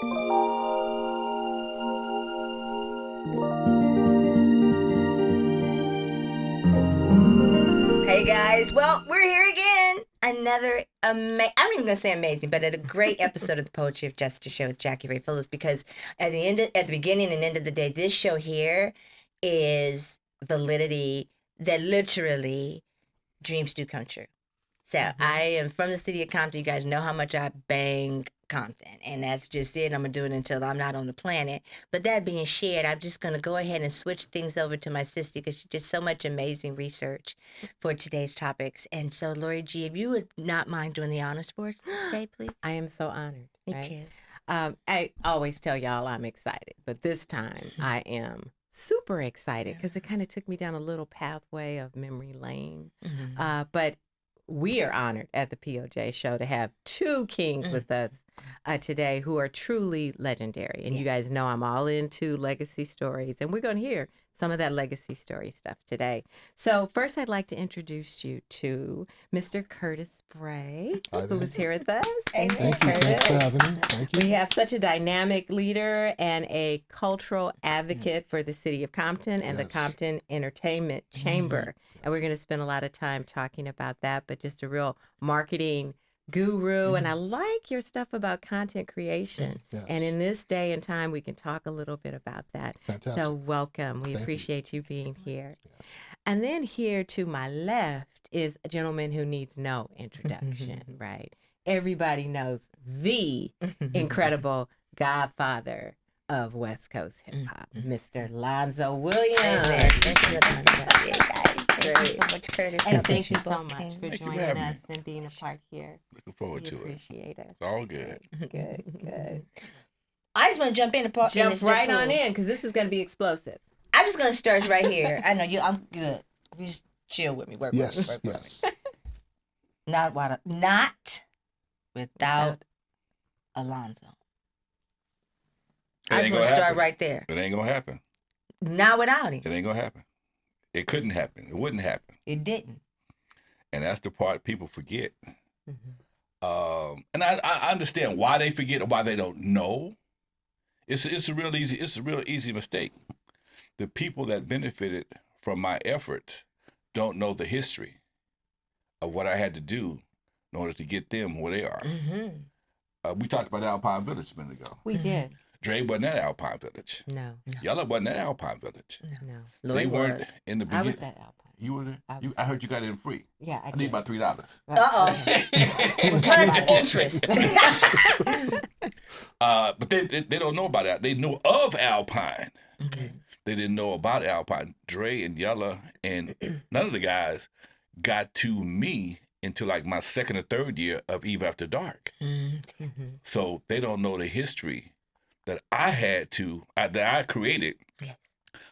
Hey guys, well, we're here again. Another I'm not even gonna say amazing, but a great episode of the Poetry of Justice show with Jackie Ray Phillips. Because at the beginning and end of the day, this show here is validity that literally dreams do come true. So I am from the city of Compton. You guys know how much I bang Compton, and that's just it. I'm gonna do it until I'm not on the planet. But that being shared, I'm just gonna go ahead and switch things over to my sister because she did so much amazing research for today's topics. And so, Lori G, if you would not mind doing the honors for us today, please. I am so honored. Me right? too. I always tell y'all I'm excited, but this time I am super excited because it kind of took me down a little pathway of memory lane. But we are honored at the POJ show to have two kings with us today who are truly legendary. And you guys know I'm all into legacy stories, and we're going to hear some of that legacy story stuff today. So first, I'd like to introduce you to Mr. Curtis Bray, who is here with us. Thank you. Thanks for having me. Thank you. We have such a dynamic leader and a cultural advocate for the city of Compton and the Compton Entertainment Chamber. And we're going to spend a lot of time talking about that, but just a real marketing guru. And I like your stuff about content creation. And in this day and time, we can talk a little bit about that. Fantastic. So welcome. We appreciate you being here. And then here to my left is a gentleman who needs no introduction, right? Everybody knows the incredible godfather of West Coast hip hop, Mr. Alonzo Williams. Thank you so much, Curtis. And thank you so much for joining us and being a part here. Looking forward to it. Appreciate it. It's all good. Good. I just want to jump in and part. Jump right on in because this is going to be explosive. I'm just gonna start right here. I know you. I'm good. You just chill with me. Work Yes, with me. yes. Not without Alonzo. I just want to start right there. It ain't gonna happen. Not without him. It ain't gonna happen. It couldn't happen. It wouldn't happen. It didn't. And that's the part people forget. And I understand why they forget or why they don't know. It's a real easy mistake. The people that benefited from my efforts don't know the history of what I had to do in order to get them where they are. We talked about Alpine Village a minute ago. We did. Dre wasn't at Alpine Village. No. Yella wasn't at Alpine Village. No. They weren't in the I beginning. was at Alpine. You were there? I heard you got in free. Yeah, I I did. need about $3. Plus interest. But they don't know about that. They knew of Alpine. Okay. They didn't know about Alpine. Dre and Yella and none of the guys got to me until like my second or third year of Eve After Dark. So they don't know the history that I had to, that I created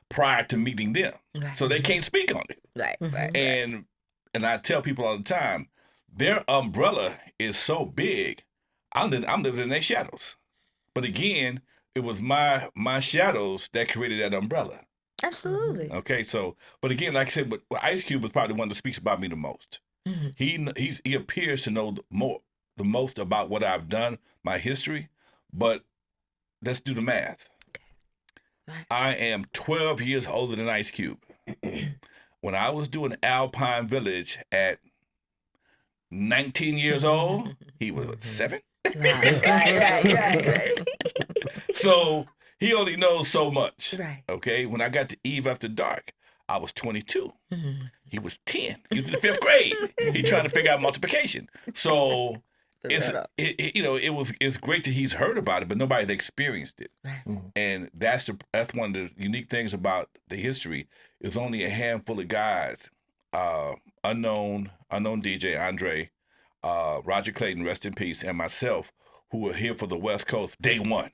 prior to meeting them. Right. So they can't speak on it. Right. And I tell people all the time, their umbrella is so big, I'm living in their shadows. But again, it was my shadows that created that umbrella. Absolutely. Okay, so, but again, like I said, but Ice Cube was probably the one that speaks about me the most. He appears to know the most about what I've done, my history, but let's do the math. Right. I am 12 years older than Ice Cube. When I was doing Alpine Village at 19 years old, he was what, 7? Right. So he only knows so much. Right. Okay. When I got to Eve After Dark, I was 22. He was 10. He was in the 5th grade. He trying to figure out multiplication. So it's great that he's heard about it, but nobody's experienced it. Right. And that's one of the unique things about the history is only a handful of guys, unknown DJ Andre, Roger Clayton, rest in peace, and myself, who were here for the West Coast day one.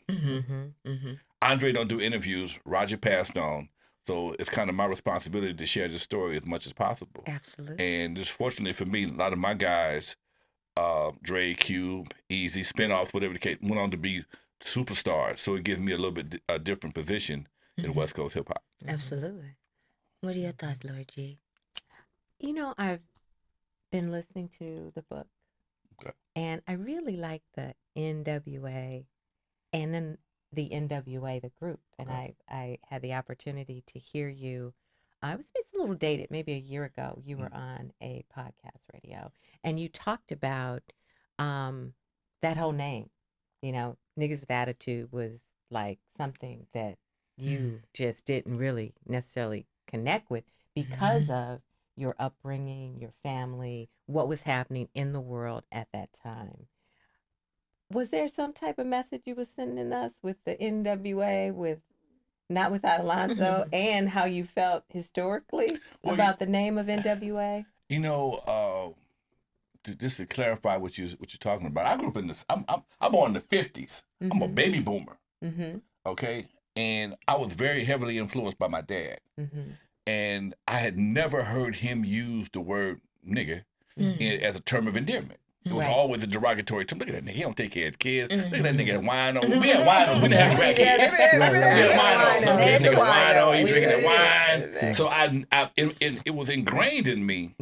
Andre don't do interviews. Roger passed on. So it's kind of my responsibility to share this story as much as possible. Absolutely. And just fortunately for me, a lot of my guys, Dre, Cube, Eazy, spinoffs, whatever the case, went on to be superstars. So it gives me a little bit a different position in West Coast hip hop. Absolutely. What are your thoughts, Lori G? You know, I've been listening to the book. Okay. And I really like the NWA and then the NWA, the group. And I had the opportunity to hear you. It's a little dated, maybe a year ago. You were on a podcast radio, and you talked about that whole name. You know, niggas with attitude was like something that you just didn't really necessarily connect with because of your upbringing, your family, what was happening in the world at that time. Was there some type of message you were sending us with the NWA, with not without Alonzo, and how you felt historically about the name of NWA? You know, just to clarify what you're talking about, I grew up in this. I'm born in the '50s. I'm a baby boomer. Okay, and I was very heavily influenced by my dad, and I had never heard him use the word nigga as a term of endearment. It was always a derogatory term. Look at that nigga. He don't take care of his kids. Look at that nigga wine on. We had wine on. We didn't have grandkids. We had wine on. So nigga wine on. He drinking that wine. So it was ingrained in me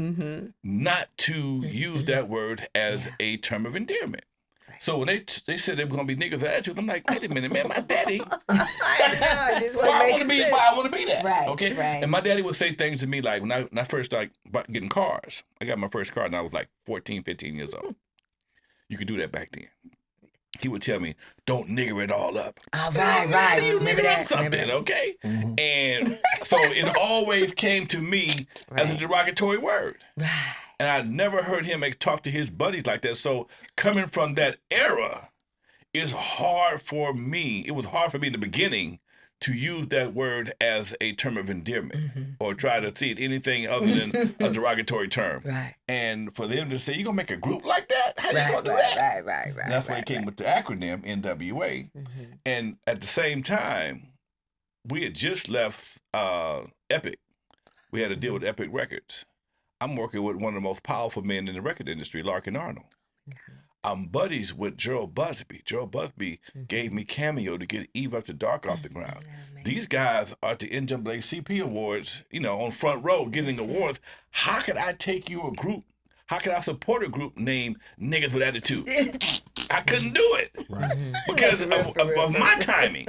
not to use that word as a term of endearment. So when they said they were gonna be niggas with attitude, I'm like, wait a minute, man, my daddy. I want to be that. Right. Okay. Right. And my daddy would say things to me like when I first started getting cars. I got my first car and I was like 14, 15 years old. You could do that back then. He would tell me, "Don't nigger it all up." Oh, right. You nigger up something, okay? And so it always came to me as a derogatory word. Right. And I never heard him talk to his buddies like that. So coming from that era, it's hard for me. It was hard for me in the beginning to use that word as a term of endearment or try to see it anything other than a derogatory term. Right. And for them to say, you gonna make a group like that? How you gonna do that? Right. And that's when it came with the acronym NWA. And at the same time, we had just left Epic. We had to deal with Epic Records. I'm working with one of the most powerful men in the record industry, Larkin Arnold. I'm buddies with Gerald Busby. Gerald Busby gave me Cameo to get Eve After Dark off the ground. These guys are at the NAACP Awards, you know, on front row getting awards. How could I take you a group? How could I support a group named Niggas with Attitude? I couldn't do it because of my timing.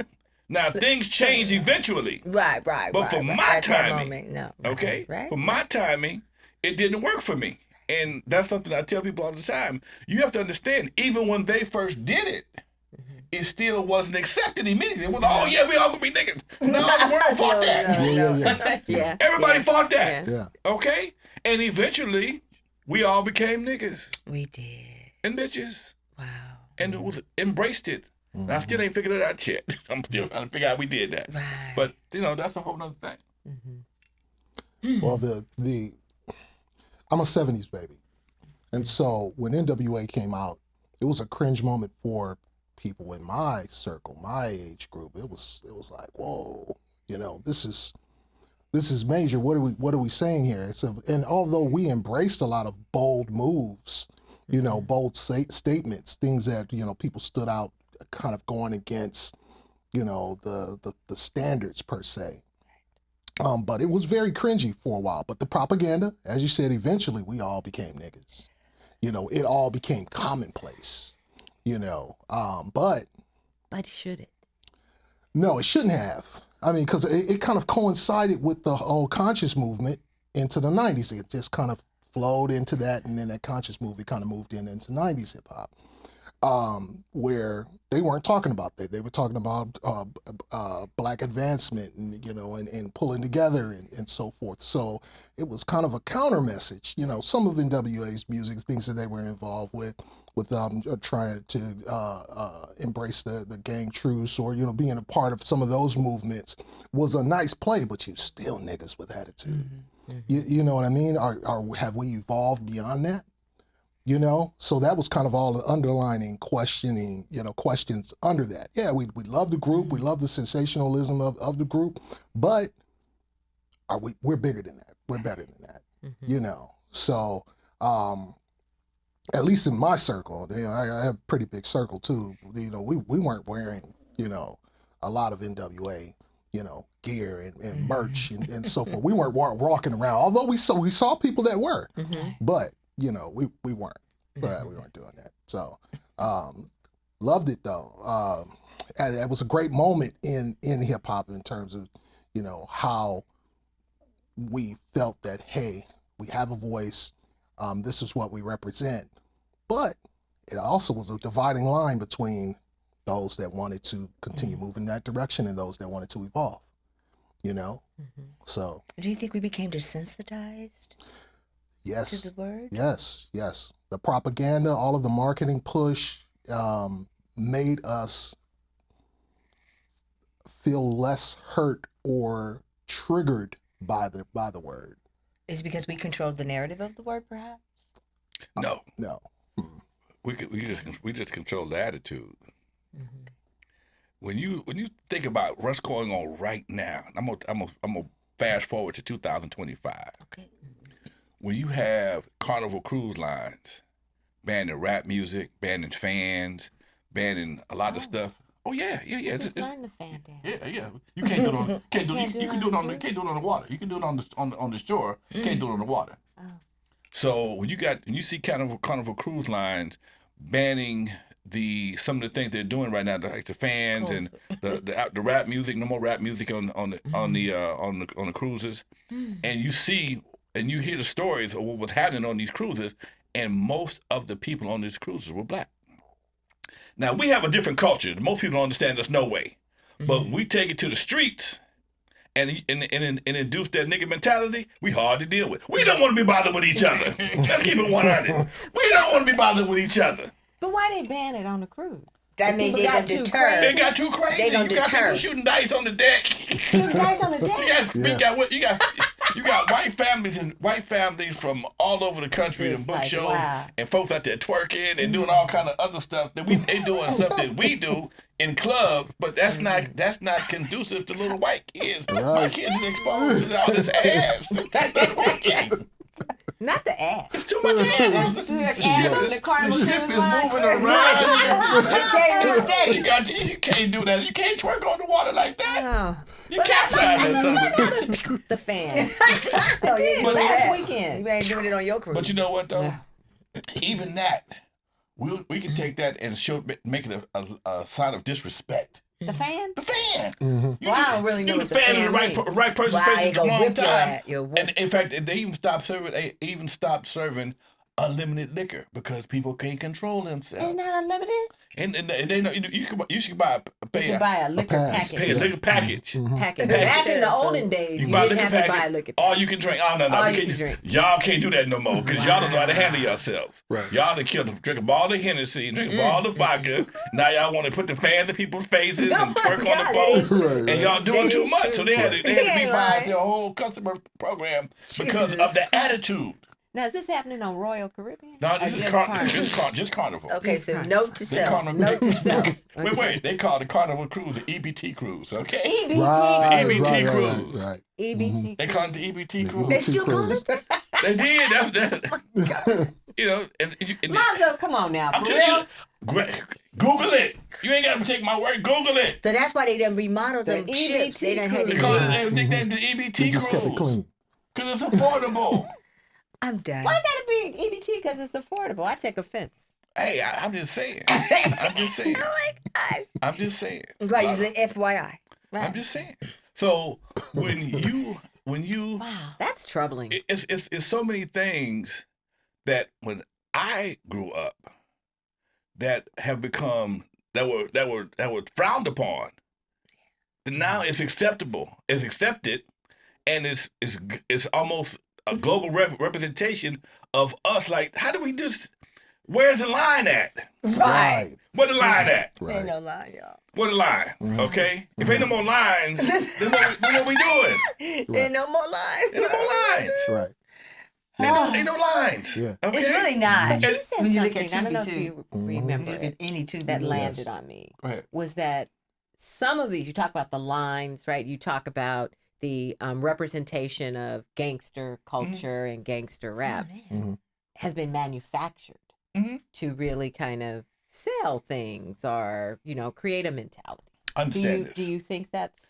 Now, things change eventually. Right. But for my timing, moment, no. Okay? Right. For my timing, it didn't work for me. And that's something I tell people all the time. You have to understand, even when they first did it, it still wasn't accepted immediately. It was, oh, yeah, we all gonna be niggas. No, the world fought that. Yeah. Everybody fought that. Yeah. Okay? And eventually, we all became niggas We did. and bitches. Wow. And it was embraced it. And I still ain't figured it out yet. I'm still trying to figure out how we did that. Right. But, you know, that's a whole nother thing. Well, I'm a 70s baby. And so when NWA came out, it was a cringe moment for people in my circle, my age group. It was like, whoa, you know, this is major. What are we saying here? And although we embraced a lot of bold moves, you know, bold statements, things that, you know, people stood out kind of going against, you know, the standards per se. But it was very cringy for a while. But the propaganda, as you said, eventually we all became niggas. You know, it all became commonplace, you know. But should it? No, it shouldn't have. I mean, because it kind of coincided with the whole conscious movement into the 90s. It just kind of flowed into that, and then that conscious movement kind of moved into 90s hip hop. Where they weren't talking about that. They were talking about black advancement and, you know, and pulling together and so forth. So it was kind of a counter message. You know, some of NWA's music, things that they were involved with trying to embrace the gang truce or, you know, being a part of some of those movements was a nice play, but you still niggas with attitude. You know what I mean? Have we evolved beyond that? You know, so that was kind of all the underlining questioning, you know, questions under that. Yeah, we love the group, we love the sensationalism of the group, but we're bigger than that. We're better than that. You know. So at least in my circle, you know, I have a pretty big circle too. You know, we weren't wearing, you know, a lot of NWA, you know, gear and merch and so forth. We weren't walking around, although we saw people that were, but you know, we weren't. Right, we weren't doing that. So, loved it though. it was a great moment in hip hop in terms of, you know, how we felt that, hey, we have a voice. This is what we represent. But it also was a dividing line between those that wanted to continue moving in that direction and those that wanted to evolve, you know? So. Do you think we became desensitized Yes. to the word? Yes. The propaganda, all of the marketing push made us feel less hurt or triggered by the word. Is it because we controlled the narrative of the word, perhaps? No, No. we just control the attitude. When you think about what's going on right now, I'm gonna fast forward to 2025. Okay. When you have Carnival Cruise Lines banning rap music, banning fans, banning a lot of stuff. Oh yeah. Just burn the fan down. Yeah. You can't do it on. You can do it on the water. You can do it on the shore. Can't do it on the water. Oh. So when you see Carnival Cruise Lines banning some of the things they're doing right now, like the fans and the rap music, no more rap music on the cruises, and you see and you hear the stories of what was happening on these cruises, and most of the people on these cruises were black. Now we have a different culture. Most people don't understand there's no way, but we take it to the streets. And induce that nigga mentality, we hard to deal with. We don't want to be bothered with each other. Let's keep it 100. We don't want to be bothered with each other. But why they ban it on the cruise? That means they're going to deter. They got too crazy. They gonna you got deter. people shooting dice on the deck. Shooting dice on the deck? You got white families from all over the country and book shows and folks out there twerking and doing all kind of other stuff that they doing stuff that we do in clubs, but that's not conducive to little white kids. White kids is exposed to all this ass. Not the ass. It's too much ass. The ship is moving around. You can't do that. You can't twerk on the water like that. Oh. You capsize that something. The fan. But Last weekend. You ain't doing it on your cruise. But you know what though? Even that, we can take that and make it a sign of disrespect. The fan? The fan. Well, I don't really know You what the the fan in fan the right person's Wow, face he at the gonna wrong whip your time. ass. And in fact, they even stopped serving unlimited liquor because people can't control themselves. It's not unlimited? And they know you should buy a liquor pass. package. pay a liquor package. Package. Back in the olden days, you buy didn't liquor have to buy a package. liquor All package. you can drink. Oh no, All we you can't can drink. Y'all can't do that no more because y'all don't know how to handle yourselves. Right. Y'all done drink a ball of Hennessy, drink a ball of vodka. Now y'all want to put the fan to people's faces and twerk on the boat, and y'all doing too much. So they had to revise their whole customer program because of the attitude. Now, is this happening on Royal Caribbean? No, this is just Carnival. Okay, so note to self. Note to self. Wait. They call the Carnival cruise the EBT cruise, okay? EBT Right, The EBT right, cruise. Right. EBT They call it the EBT cruise. They still call it that? They did. That's that. You know. Lonzo, come on now. I'm For telling real? you, Google it. You ain't got to take my word. Google it. So that's why they done remodeled them The ships. They done had They to call clean. it the EBT They just kept it cruise clean. because it's affordable. I'm done. Why gotta be EBT because it's affordable? I take offense. Hey, I'm just saying. I'm just saying. Oh my gosh. I'm just saying. Right, you FYI. I'm just saying. So when you Wow, that's troubling. it's so many things that when I grew up that have become that were frowned upon. And now it's acceptable. It's accepted, and it's almost a global representation of us. Like, how do we just? Where's the line at? Right. Where the line at? Right. Ain't no lie, y'all. Where the line? Okay. If ain't no more lines, then what we doing? Ain't no more lines. Ain't no more lines. Right. Ain't no lines. Yeah. Okay? It's really not. You said When you look something, at I don't know if 2B2, you When remember you look at it, any two that movies. landed on me. Go ahead. Was that some of these, you talk about the lines, right? You talk about the representation of gangster culture and gangster rap has been manufactured to really kind of sell things or, create a mentality. Understand this. Do you think that's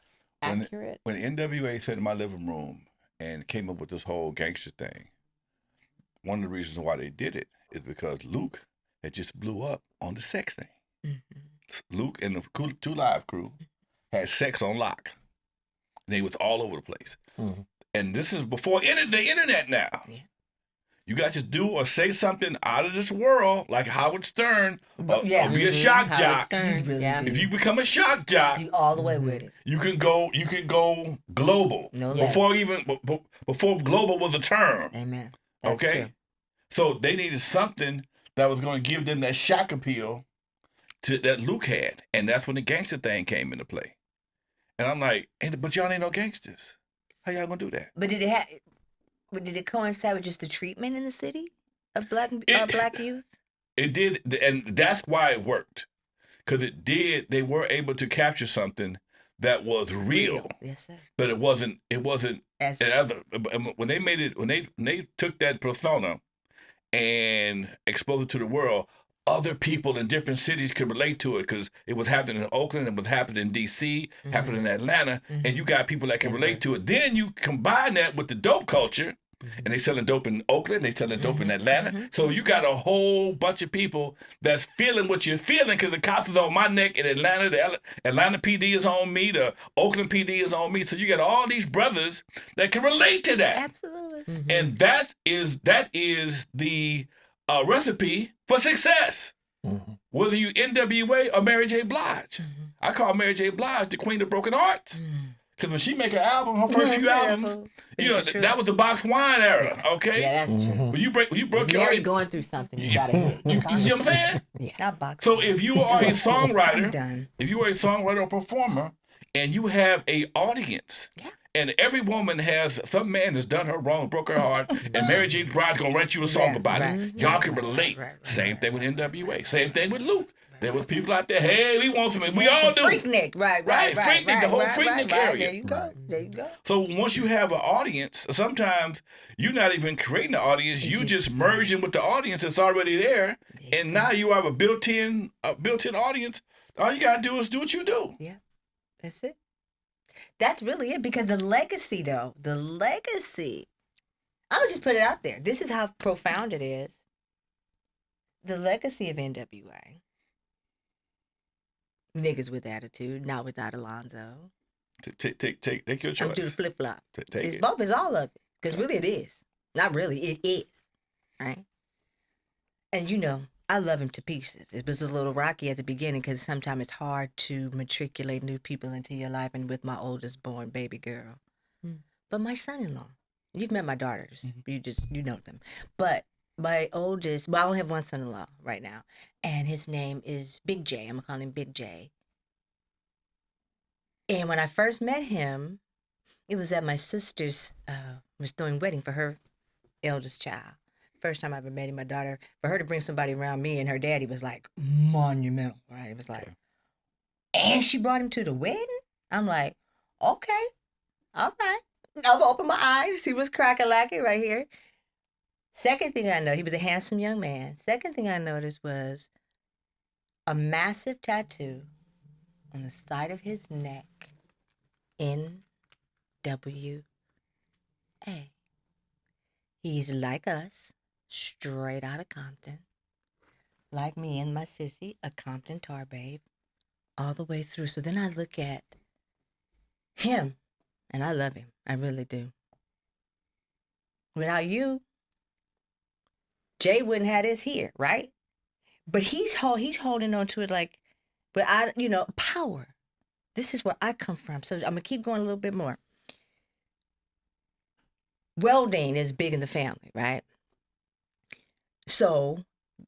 accurate? When NWA sat in my living room and came up with this whole gangster thing, one of the reasons why they did it is because Luke had just blew up on the sex thing. Luke and the 2 Live crew had sex on lock. They was all over the place. Mm-hmm. And this is before the internet now. Yeah. You got to do or say something out of this world, like Howard Stern, or Yeah. be a shock Howard jock. Stern, You really yeah. do. If you become a shock jock, You all the way with it. you can go global. No before less. even before global was a term. Amen. That's okay. true. So they needed something that was going to give them that shock appeal that Luke had, and that's when the gangster thing came into play. And I'm like, but y'all ain't no gangsters. How y'all gonna do that? But did it coincide with just the treatment in the city of black youth? It did, and that's why it worked, because it did. They were able to capture something that was real. Yes, sir. But it wasn't. As When they made it, when they took that persona and exposed it to the world, other people in different cities could relate to it, because it was happening in Oakland, it was happening in D.C., happening in Atlanta, and you got people that can relate to it. Then you combine that with the dope culture, and they selling dope in Oakland, they selling dope in Atlanta. So you got a whole bunch of people that's feeling what you're feeling, because the cops is on my neck in Atlanta, the Atlanta PD is on me, the Oakland PD is on me. So you got all these brothers that can relate to that. absolutely. And that is the recipe for success. Mm-hmm. Whether you NWA or Mary J. Blige. I call Mary J. Blige the queen of broken hearts. Because when she make an album, her first few albums, that was the box wine era, okay? Yeah, that's true. When you broke If your you're already heart, going through something, you gotta hit. you see what I'm saying? Not box. So if you are a I'm songwriter, done. or performer, and you have a audience, and every woman has some man that's done her wrong, broke her heart, and Mary J. Blige gonna write you a song about it. Y'all can relate. Same thing with NWA. Same thing with Luke. There was people out there, hey, we want some. We all do. Freaknik, right. Freaknik, the whole Freaknik area. There you go. There you go. So once you have an audience, sometimes you're not even creating the audience. You just merging with the audience that's already there, and now you have a built-in audience. All you gotta do is do what you do. Yeah, that's it. That's really it. Because the legacy, though, I'll just put it out there. This is how profound it is. The legacy of NWA. Niggas with attitude, not without Alonzo. Take your choice. I'm doing flip flop. Take It's it. both. It's all of it. Because really, it is. Not really. It is. Right. And I love him to pieces. It was a little rocky at the beginning because sometimes it's hard to matriculate new people into your life. And with my oldest born baby girl, but my son-in-law, you've met my daughters. You know them. But my oldest, I only have one son-in-law right now, and his name is Big J. I'm gonna call him Big J. And when I first met him, it was at my sister's was doing wedding for her eldest child. First time I ever met him, my daughter, for her to bring somebody around me, and her daddy was like monumental, right? It was like, and she brought him to the wedding? I'm like, okay, all right. I'm gonna open my eyes, see what's crack-a-lacking right here. Second thing I know, he was a handsome young man. Second thing I noticed was a massive tattoo on the side of his neck, NWA. He's like us, straight out of Compton. Like me and my sissy, a Compton tar babe, all the way through. So then I look at him, and I love him. I really do. Without you, Jay wouldn't have this here, right? But he's holding on to it like, power. This is where I come from. So I'm going to keep going a little bit more. Welding is big in the family, right? So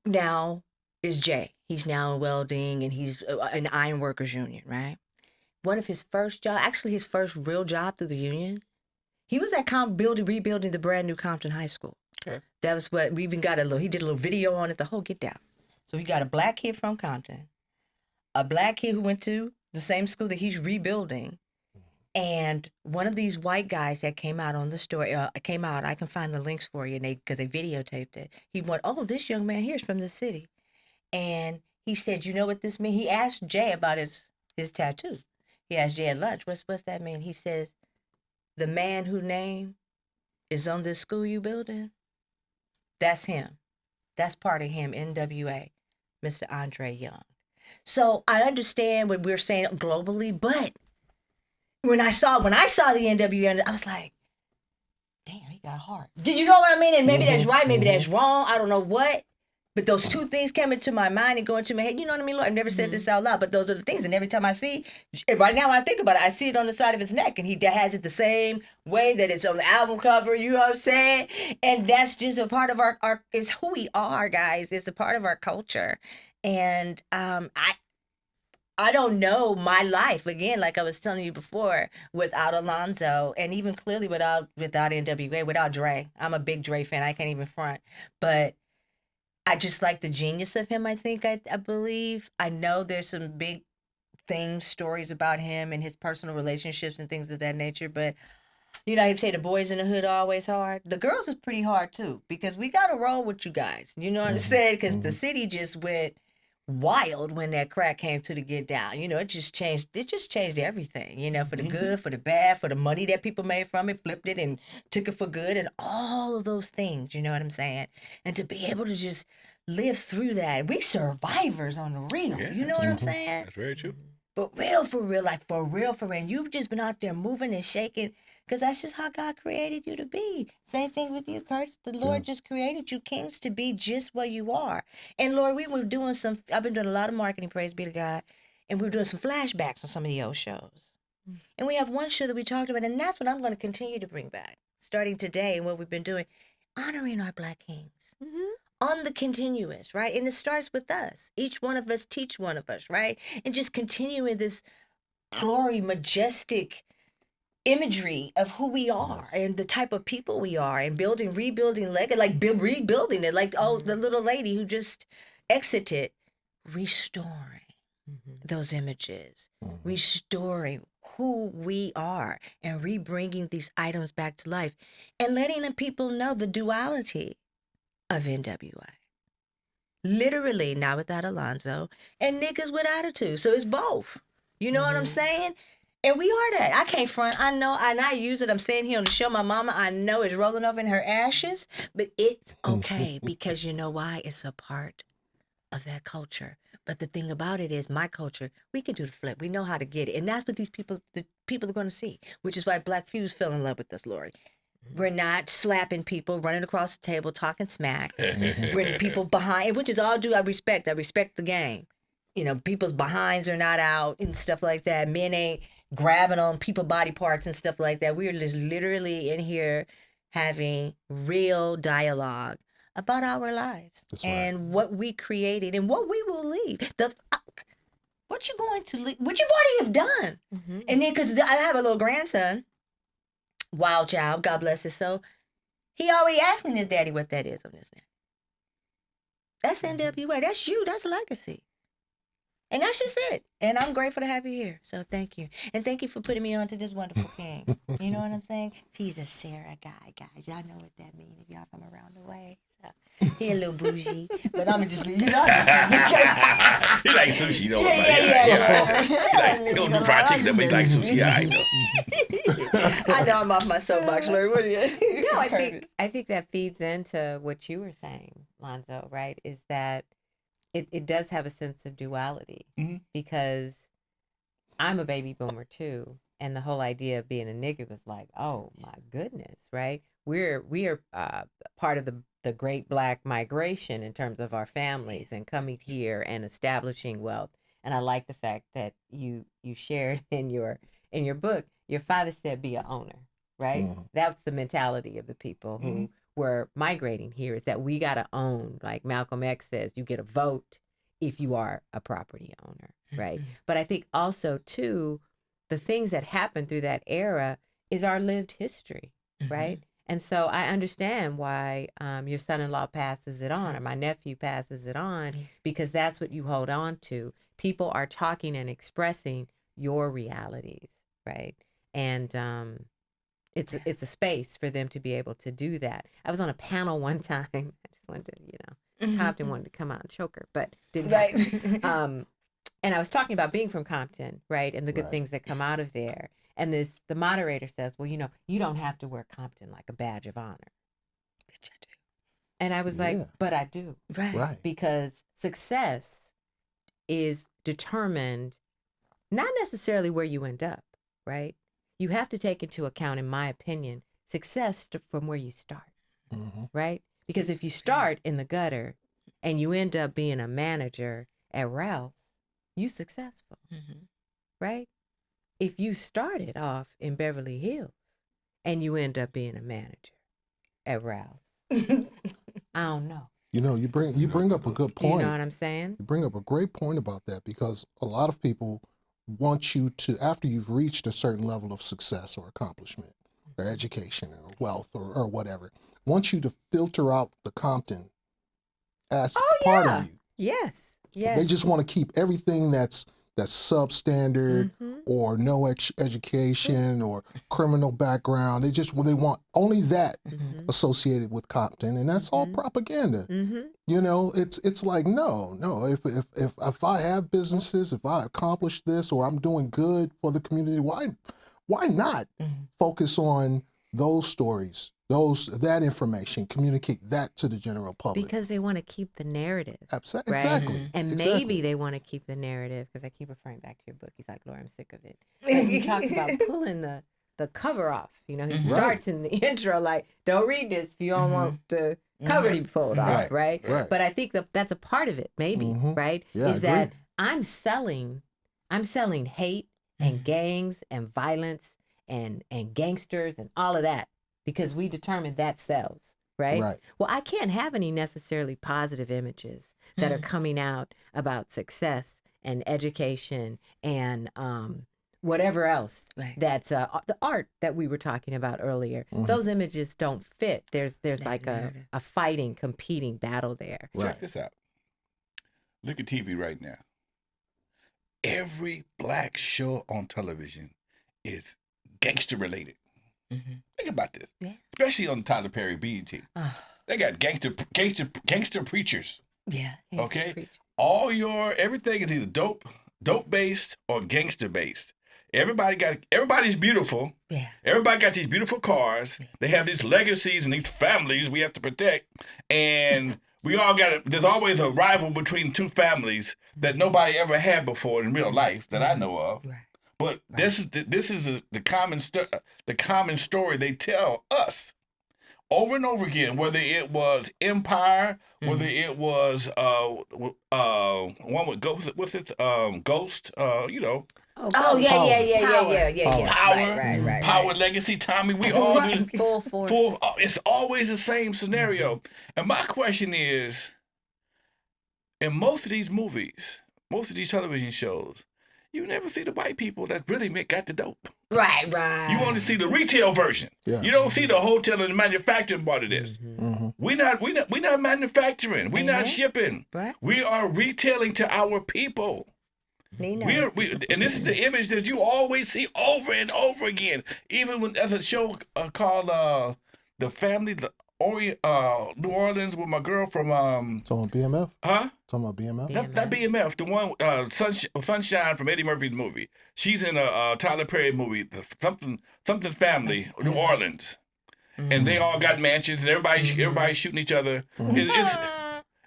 now is Jay. He's now in welding, and he's an iron workers union, right? One of his first jobs, actually his first real job through the union, he was at rebuilding the brand new Compton High School. Okay. That was what we even got he did a little video on it, the whole get down. So we got a black kid from Compton, a black kid who went to the same school that he's rebuilding, and one of these white guys that came out on the story, I can find the links for you, because they videotaped it. He went, oh, this young man here is from the city. And he said, you know what this means? He asked Jay about his tattoo. He asked Jay at lunch, what's that mean? He says, the man whose name is on this school you building, that's him. That's part of him, NWA, Mr. Andre Young. So I understand what we're saying globally, but when I saw the NWA, I was like, damn, he got heart. Do you know what I mean? And maybe that's right, maybe that's wrong. I don't know what. But those two things came into my mind and go into my head. You know what I mean, Lord? I've never said this out loud, but those are the things. And every time I see, right now when I think about it, I see it on the side of his neck. And he has it the same way that it's on the album cover. You know what I'm saying? And that's just a part of our it's who we are, guys. It's a part of our culture. And I don't know my life, again, like I was telling you before, without Alonzo, and even clearly without NWA, without Dre. I'm a big Dre fan. I can't even front. But I just like the genius of him, I think, I believe. I know there's some big stories about him and his personal relationships and things of that nature. But, you know, he'd say the boys in the hood are always hard. The girls is pretty hard, too, because we got to roll with you guys. You know what I'm saying? Because the city just went wild when that crack came to the get down. You know, it just changed everything, you know, for the good, for the bad, for the money that people made from it, flipped it and took it for good, and all of those things, you know what I'm saying? And to be able to just live through that. We survivors on the real, you know what I'm saying? That's very true. But real, for real, like for real, and you've just been out there moving and shaking, because that's just how God created you to be. Same thing with you, Curtis. The Lord just created you kings to be just what you are. And Lord, we were doing I've been doing a lot of marketing, praise be to God, and we were doing some flashbacks on some of the old shows. And we have one show that we talked about, and that's what I'm going to continue to bring back, starting today, and what we've been doing, honoring our Black kings. On the continuous, right? And it starts with us. Each one of us teach one of us, right? And just continuing this glory, majestic imagery of who we are and the type of people we are, and rebuilding legacy, like rebuilding it, like the little lady who just exited, restoring those images, restoring who we are, and rebringing these items back to life, and letting the people know the duality of NWA. Literally, not without Alonzo, and niggas with attitude. So it's both. You know what I'm saying? And we are that. I can't front. I know, and I use it. I'm saying here on the show, my mama, I know, is rolling over in her ashes, but it's okay, because you know why? It's a part of that culture. But the thing about it is, my culture, we can do the flip. We know how to get it. And that's what the people are going to see, which is why Black Fuse fell in love with us, Lori. We're not slapping people, running across the table, talking smack. We're people behind, which is all due. I respect the game. You know, people's behinds are not out and stuff like that. Men ain't grabbing on people body parts and stuff like that. We're just literally in here having real dialogue about our lives. That's and right. What we created and what we will leave. What you're going to leave, what you've already have done. And then, because I have a little grandson, wild child, God bless his soul. He already asked me, his daddy, what that is on his neck. That's NWA. That's you. That's legacy. And that's just it. And I'm grateful to have you here. So thank you. And thank you for putting me on to this wonderful king. You know what I'm saying? He's a Sarah guy, guys. Y'all know what that means if y'all come around the way. So he a little bougie. But I'm just, you know, he like sushi, you know. He don't do fried chicken, but he like sushi. I know. I know I'm off my soapbox, Larry. What are you? No, I think that feeds into what you were saying, Lonzo, right? Is that it does have a sense of duality, because I'm a baby boomer too, and the whole idea of being a nigga was like, oh my goodness, right? We are part of the great Black migration in terms of our families and coming here and establishing wealth. And I like the fact that you shared in your book, your father said be an owner, right? That's the mentality of the people who were migrating here, is that we got to own. Like Malcolm X says, you get a vote if you are a property owner, right? But I think also, too, the things that happened through that era is our lived history, right? And so I understand why your son-in-law passes it on, or my nephew passes it on, because that's what you hold on to. People are talking and expressing your realities, right? And it's a space for them to be able to do that. I was on a panel one time. I just wanted to, Compton wanted to come out and choke her, but didn't happen. And I was talking about being from Compton, right? And the good things that come out of there. And the moderator says, well, you don't have to wear Compton like a badge of honor. Bitch, I do. And I was like, but I do. Right. Because success is determined not necessarily where you end up, right? You have to take into account, in my opinion, success from where you start, right? Because if you start in the gutter and you end up being a manager at Ralph's, you successful, right? If you started off in Beverly Hills and you end up being a manager at Ralph's, I don't know. You know, you bring up a good point. You know what I'm saying? You bring up a great point about that, because a lot of people want you to, after you've reached a certain level of success or accomplishment or education or wealth or whatever, want you to filter out the Compton as part of you. Yes. Yes. They just want to keep everything that's substandard or no education or criminal background. They want only that associated with Compton, and that's all propaganda. You know, it's like no. If I have businesses, if I accomplish this, or I'm doing good for the community, why not focus on those stories? That information, communicate that to the general public. Because they want to keep the narrative. Exactly. Right? And maybe they want to keep the narrative, because I keep referring back to your book. He's like, Laura, I'm sick of it. And he talks about pulling the cover off. You know, he starts in the intro like, don't read this if you don't want the cover to be pulled off, right? But I think that's a part of it, maybe, right? Yeah, is that I'm selling hate and gangs and violence and gangsters and all of that, because we determined that sells, right? Well, I can't have any necessarily positive images that are coming out about success and education and whatever else that's the art that we were talking about earlier. Those images don't fit. There's like a fighting, competing battle there. Check this out. Look at TV right now. Every black show on television is gangster related. Think about this, especially on Tyler Perry BET. They got gangster preachers. Yeah. Okay. Everything is either dope based or gangster based. Everybody's beautiful. Yeah. Everybody got these beautiful cars. They have these legacies and these families we have to protect. And there's always a rival between two families that nobody ever had before in real life that I know of. Right. But this is the common story they tell us over and over again. Whether it was Empire, whether it was one with Ghost, Ghost, you know. Yeah. Power, Legacy, Tommy. We all do Full. It's always the same scenario. And my question is, in most of these movies, most of these television shows, you never see the white people that really got the dope. Right. You only see the retail version. Yeah. You don't see the hotel and the manufacturing part of this. We're not manufacturing. We're not shipping. Right. We are retailing to our people. And this is the image that you always see over and over again. Even when there's a show called The Family, New Orleans, with my girl from Talking about BMF? Huh? Talking about BMF? Not BMF, the one Sunshine from Eddie Murphy's movie. She's in a Tyler Perry movie, something Family, New Orleans, and they all got mansions and everybody's shooting each other.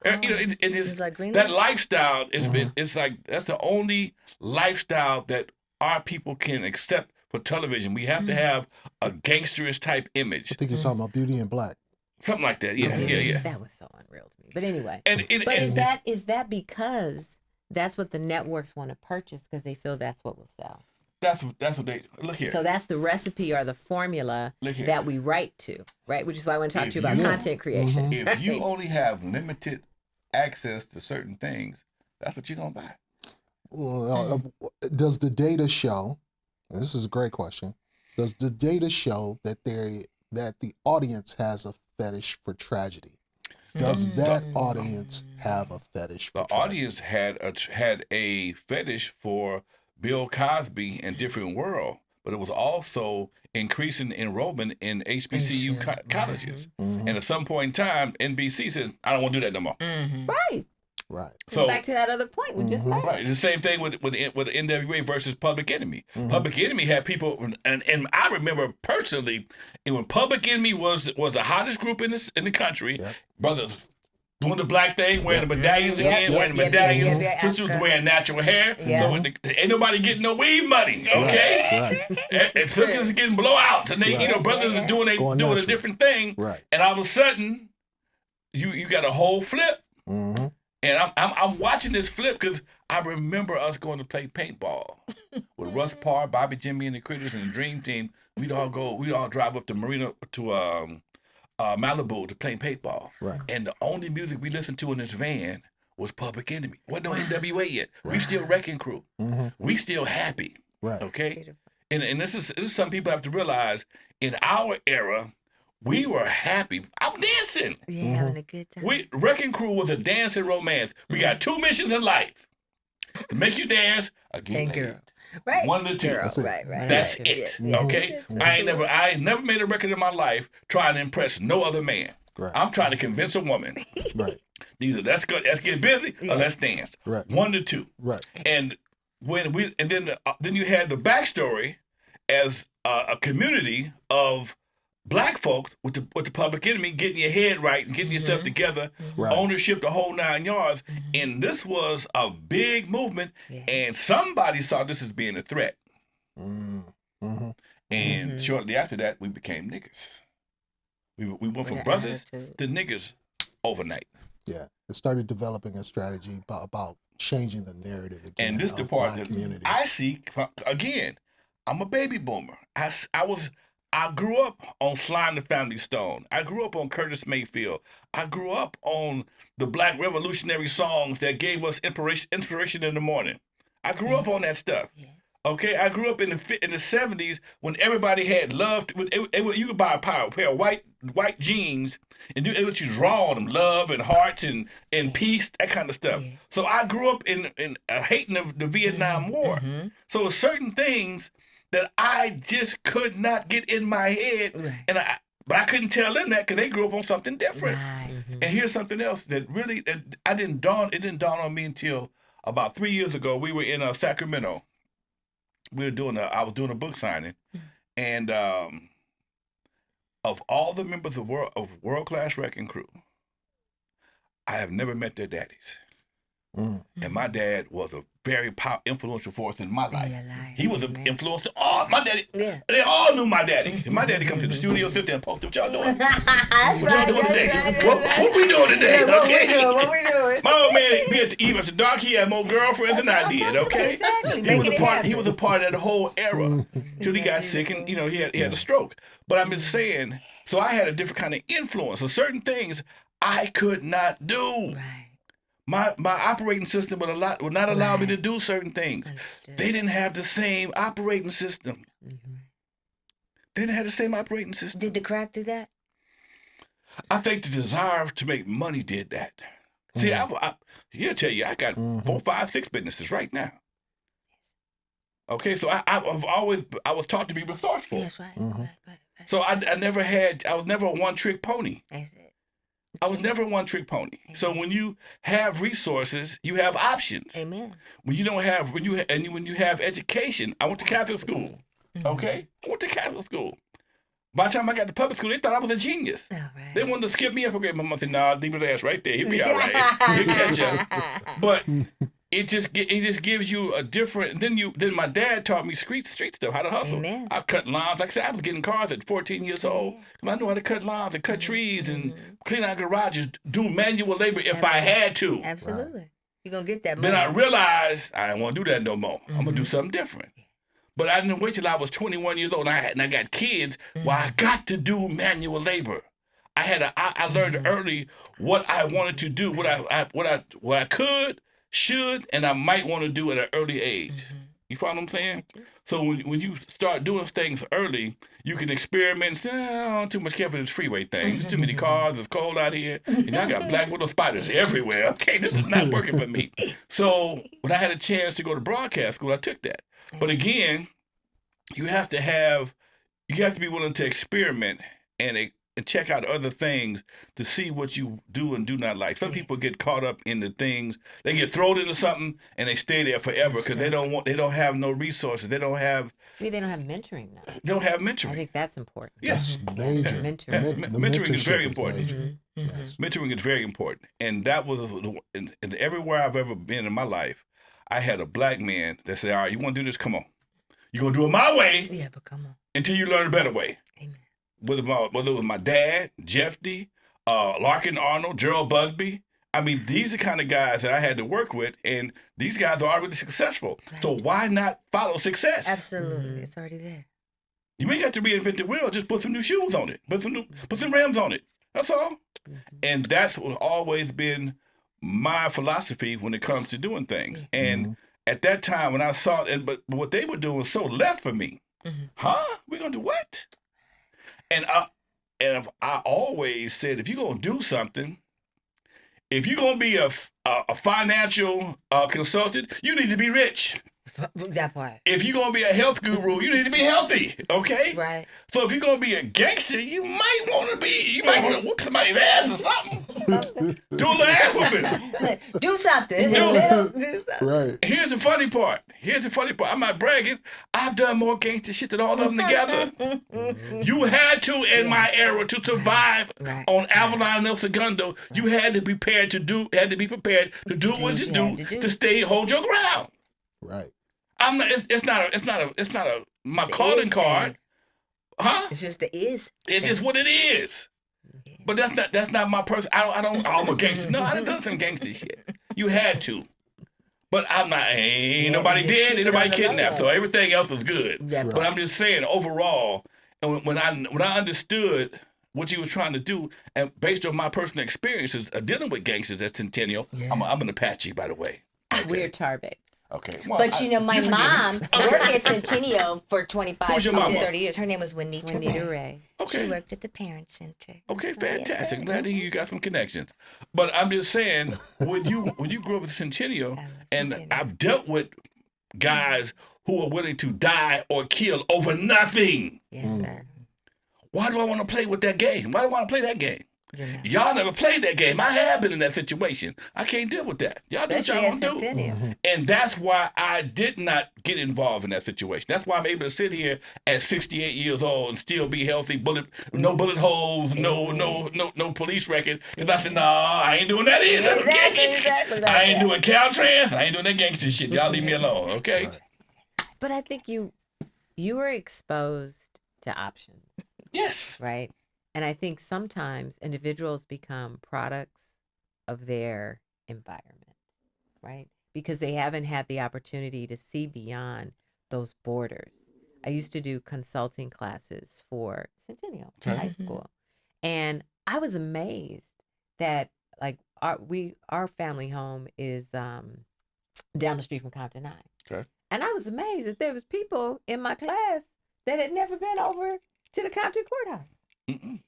It's like that lifestyle. It's like that's the only lifestyle that our people can accept for television. We have to have a gangsterish type image. I think you're talking about Beauty in Black. Something like that. Yeah. That was so unreal to me. But anyway. But is that because that's what the networks want to purchase because they feel that's what will sell? That's what they look here. So that's the recipe or the formula that we write to, right? Which is why I want to talk to you about content creation. If you only have limited access to certain things, that's what you're gonna buy. Well, does the data show? And this is a great question. Does the data show that the audience has a fetish for tragedy? Does that audience have a fetish for tragedy? Audience had a fetish for Bill Cosby and Different World, but it was also increasing enrollment in HBCU colleges. And at some point in time, NBC says, I don't want to do that no more. Right. So back to that other point we just made. Right. It's the same thing with NWA versus Public Enemy. Public Enemy had people, and I remember personally, when Public Enemy was the hottest group in the country, brothers doing the black thing, wearing the medallions again, wearing the medallions. Sisters was wearing natural hair. So ain't nobody getting no weed money, okay? Right. If sisters is getting blowouts and they, brothers are doing a different thing, and all of a sudden, you got a whole flip. Mm-hmm. And I'm watching this flip because I remember us going to play paintball with Russ Parr, Bobby Jimmy, and the Critters and the Dream Team. We'd all drive up to Malibu to play paintball. Right. And the only music we listened to in this van was Public Enemy. Wasn't no NWA yet. Right. We still Wrecking Crew. Mm-hmm. We still happy. Right. Okay. And this is some people have to realize in our era, we were happy. I'm dancing. Yeah, having a good time. Wrecking Crew was a dancing romance. We got 2 missions in life: to make you dance, again, girl. Right. 1 to 2. Girl. Right. That's it. Okay. I never made a record in my life trying to impress no other man. Right. I'm trying to convince a woman. Right. Either let's get busy or let's dance. Right. 1 to 2. Right. And then you had the backstory as a community of Black folks with the Public Enemy, getting your head right and getting yourself together, ownership, the whole 9 yards. And this was a big movement, and somebody saw this as being a threat. And shortly after that, we became niggas. We went from brothers to niggas overnight. Yeah, it started developing a strategy about changing the narrative again. And this is the part that community. I see, again, I'm a baby boomer. I grew up on Sly and the Family Stone. I grew up on Curtis Mayfield. I grew up on the Black revolutionary songs that gave us inspiration in the morning. I grew up on that stuff. Okay, I grew up in the 70s when everybody had love. You could buy a pair of white jeans and do what you draw on them, love and hearts and peace, that kind of stuff. So I grew up in hating the Vietnam War. So certain things that I just could not get in my head, but I couldn't tell them that because they grew up on something different. And here's something else that really it didn't dawn on me until about 3 years ago. We were in Sacramento. I was doing a book signing, and of all the members of World Class Wrecking Crew, I have never met their daddies. And my dad was a very influential force in my life. He was an influence to all my daddy. They all knew my daddy. And my daddy come to the studio, sit there and post what y'all doing. What y'all doing today? What we doing today? What we doing? My old man, be at the eve after dark, he had more girlfriends than I did. Okay, he was a part of the whole era till he got sick and he had a stroke. But I'm just saying, so I had a different kind of influence. So certain things I could not do. My operating system would not allow me to do certain things. They didn't have the same operating system. They didn't have the same operating system. Did the crack do that? I think the desire to make money did that. See, he'll tell you, I got 4, 5, 6 businesses right now. Okay, so I was taught to be resourceful. Yes, right. So I was never a one-trick pony. I was never a one-trick pony. Amen. So when you have resources, you have options. Amen. When you have education, I went to Catholic school. Okay, I went to Catholic school. By the time I got to public school, they thought I was a genius. Right. They wanted to skip me up a grade. My mom said, "Nah, leave his ass right there. He'll be all right. He'll catch up." But it just gives you a different. Then my dad taught me street stuff, how to hustle. Amen. I cut lawns. Like I said, I was getting cars at 14 years old. I knew how to cut lawns and cut trees and clean out garages, do manual labor if I had to. Absolutely, right. You're gonna get that money. Then I realized I didn't want to do that no more. I'm gonna do something different. But I didn't wait till I was 21 years old and I got kids. Well, I got to do manual labor. I learned early what I wanted to do, what I could, should, and I might want to do at an early age. You follow what I'm saying? So when you start doing things early, you can experiment and say, "Oh, too much care for this freeway thing. There's too many cars. It's cold out here. And I got black widow spiders everywhere. Okay, this is not working for me." So when I had a chance to go to broadcast school, I took that. But again, you have to be willing to experiment and check out other things to see what you do and do not like. Some people get caught up in the things, they get thrown into something and they stay there forever because they don't have no resources. They don't have mentoring though. They don't have mentoring. I think that's important. Yes. Major. Mentoring. Mentoring is very important. Yes. Mentoring is very important, and that was in everywhere I've ever been in my life. I had a black man that said, "All right, you want to do this? Come on. You're gonna do it my way Yeah, but come on. until you learn a better way." Amen. Whether it was my dad, Jeff D, Larkin Arnold, Gerald Busby. I mean, these are the kind of guys that I had to work with, and these guys are already successful. Right. So why not follow success? Absolutely. It's already there. You ain't got to reinvent the wheel. Just put some new shoes on it. Put some rims on it. That's all. And that's what always been my philosophy when it comes to doing things. And at that time, when I saw it, but what they were doing was so left for me. Huh? We're gonna do what? And I always said, if you're gonna do something, if you're gonna be a financial consultant, you need to be rich. That part. If you're gonna be a health guru, you need to be healthy. Okay. Right. So if you're gonna be a gangster, you might want to whoop somebody's ass or something. Do a little ass whooping. Do something. Do something. Right. Here's the funny part. I'm not bragging. I've done more gangster shit than all of them together. You had to, in my era, to survive on Avalon and El Segundo, you had to be prepared to do what you do to stay, hold your ground. Right. I'm not. It's not a my calling card, huh? It's just the is. It's just what it is. But that's not my person. I'm a gangster. No, I done some gangster shit. You had to. But I'm not. Ain't nobody dead. Ain't nobody kidnapped. So everything else was good. Yeah, but I'm just saying overall, and when I understood what you was trying to do, and based on my personal experiences dealing with gangsters at Centennial, I'm an Apache, by the way. Okay. We're tar babes. Okay. Well, but my mom worked at Centennial for 25 to 30 years. Her name was Juanita Ray. Okay. She worked at the Parent Center. Okay, fantastic. Yes, glad to hear you got some connections. But I'm just saying, when you grew up at Centennial, and I've dealt with guys who are willing to die or kill over nothing. Yes, sir. Why do I want to play with that game? Why do I want to play that game? Y'all never played that game. I have been in that situation. I can't deal with that. Y'all do what y'all want to do. And that's why I did not get involved in that situation. That's why I'm able to sit here at 68 years old and still be healthy, no bullet holes, no police record. Because I said, I ain't doing that either. Exactly. I ain't doing Caltrans. I ain't doing that gangster shit. Y'all leave me alone, okay? But I think you were exposed to options. Yes. Right? And I think sometimes individuals become products of their environment, right? Because they haven't had the opportunity to see beyond those borders. I used to do consulting classes for Centennial High School. And I was amazed that our family home is down the street from Compton High. Okay. And I was amazed that there was people in my class that had never been over to the Compton courthouse. Mm-mm.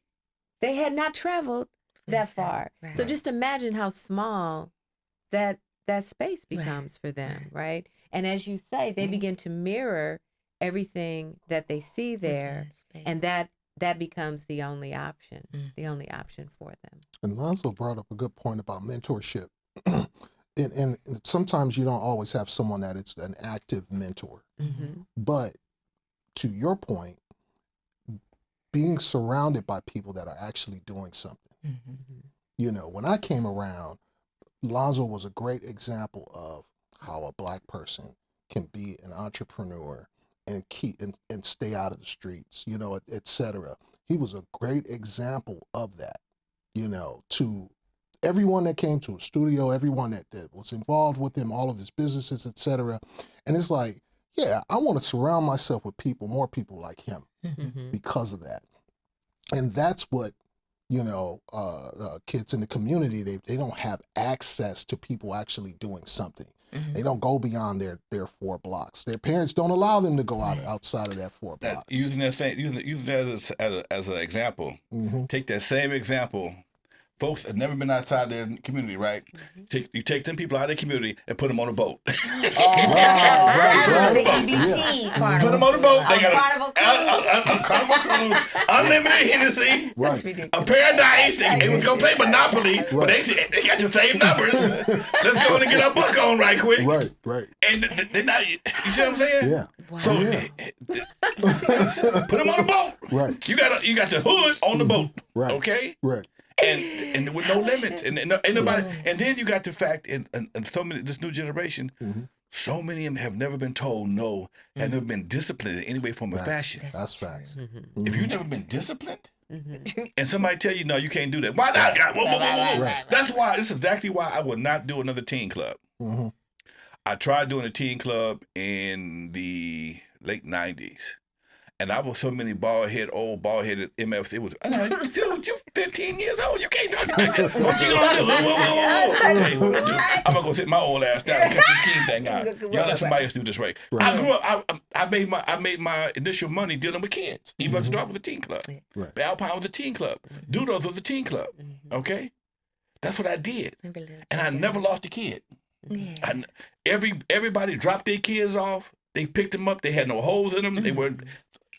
They had not traveled that far. Right. So just imagine how small that space becomes for them, right? And as you say, they begin to mirror everything that they see there, and that becomes the only option, for them. And Alonzo brought up a good point about mentorship. and sometimes you don't always have someone that is an active mentor. Mm-hmm. But to your point, being surrounded by people that are actually doing something. Mm-hmm. You know, when I came around, Alonzo was a great example of how a Black person can be an entrepreneur and and stay out of the streets, you know, et cetera. He was a great example of that, you know, to everyone that came to a studio, everyone that was involved with him, all of his businesses, et cetera. And it's like, yeah, I want to surround myself with more people like him because of that. And that's what, you know, kids in the community, they don't have access to people actually doing something. Mm-hmm. They don't go beyond their 4 blocks. Their parents don't allow them to go outside of that 4 blocks. Using that as an example, take that same example. Folks have never been outside their community, right? Mm-hmm. You take 10 people out of their community and put them on a boat. Right. The EBT carnival. Put them on a boat. They got a carnival cruise, unlimited Hennessy, right. A paradise. They was gonna play Monopoly, but they got the same numbers. Let's go and get our buck on right quick. Right. And they're not. You see what I'm saying? Yeah. Wow. So put them on a boat. Right. You got the hood on the boat. Right. Okay. Right. and with no limits, and ain't nobody. And then you got the fact, and so many this new generation, so many of them have never been told no, have never been disciplined in any way, form, or fashion. That's facts. If you've never been disciplined, and somebody tell you no, you can't do that. Why not? Whoa. Right. That's why. This is exactly why I would not do another teen club. I tried doing a teen club in the late '90s. And I was so many old bald-headed MFs. It was, dude, you're 15 years old. You can't do that. What you gonna do? Whoa. I'll tell you what I'm gonna do. I'm gonna go sit my old ass down and cut this teen thing out. Y'all let somebody else do this right. I grew up. I made my initial money dealing with kids. Even if I started with a teen club. Right. Alpine was a teen club. Doodles was a teen club. Okay, that's what I did, and I never lost a kid. Everybody dropped their kids off. They picked them up. They had no holes in them. They were.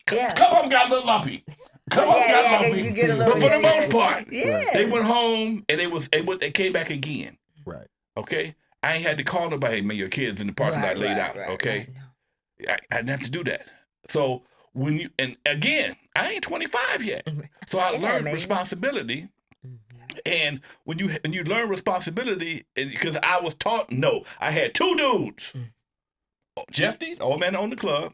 Come on, got a little lumpy. Got lumpy. You get a little, but for the most part, yes. they went home and they came back again. Right. Okay? I ain't had to call nobody, hey, man, your kid's in the parking lot laid out. Okay? I didn't have to do that. So when you, and again, I ain't 25 yet. So I learned responsibility. And when you learn responsibility, because I was taught no, I had two dudes. Jeff D, the old man that owned the club,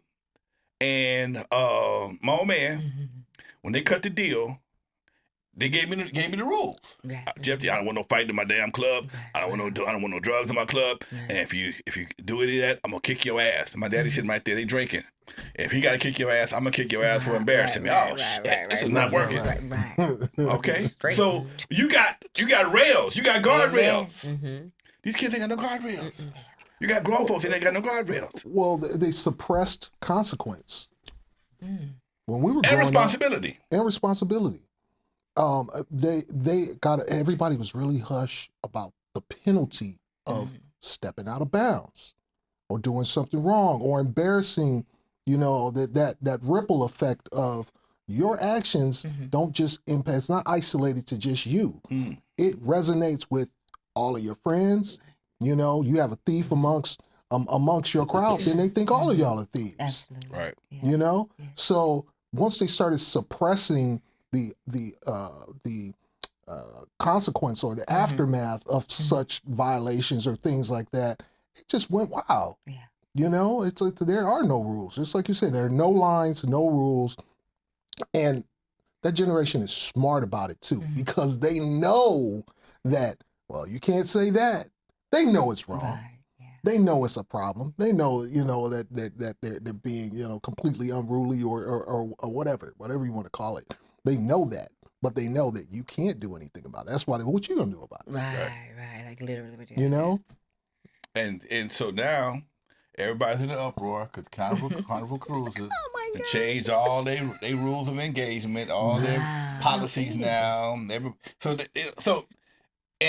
and my old man, when they cut the deal, they gave me the rules. Yes. Jeff D, I don't want no fight in my damn club. I don't want no drugs in my club. And if you do any of that, I'm gonna kick your ass. And my daddy sitting right there, they drinking. If he gotta kick your ass, I'm gonna kick your ass for embarrassing me. Shit, this is not working. Okay, so you got rails, you got guardrails. These kids ain't got no guardrails. You got grown folks that ain't got no guardrails. Well, they suppressed consequence. When we were and responsibility. And responsibility. Everybody was really hush about the penalty of stepping out of bounds or doing something wrong or embarrassing, that ripple effect of your actions don't just impact, it's not isolated to just you. It resonates with all of your friends. You have a thief amongst your crowd, then they think all of y'all are thieves. Absolutely. Right. Yeah. So once they started suppressing the consequence or the aftermath of such violations or things like that, it just went wild. Yeah. It's like there are no rules. Just like you said, there are no lines, no rules, and that generation is smart about it too because they know that. Well, you can't say that. They know it's wrong. Right. Yeah. They know it's a problem. They know, that they're being, completely unruly or whatever you want to call it. They know that, but they know that you can't do anything about it. That's why. What you gonna do about it? Right. Like literally, what And so now everybody's in an uproar because Carnival Cruises and changed all their rules of engagement, all their policies now. And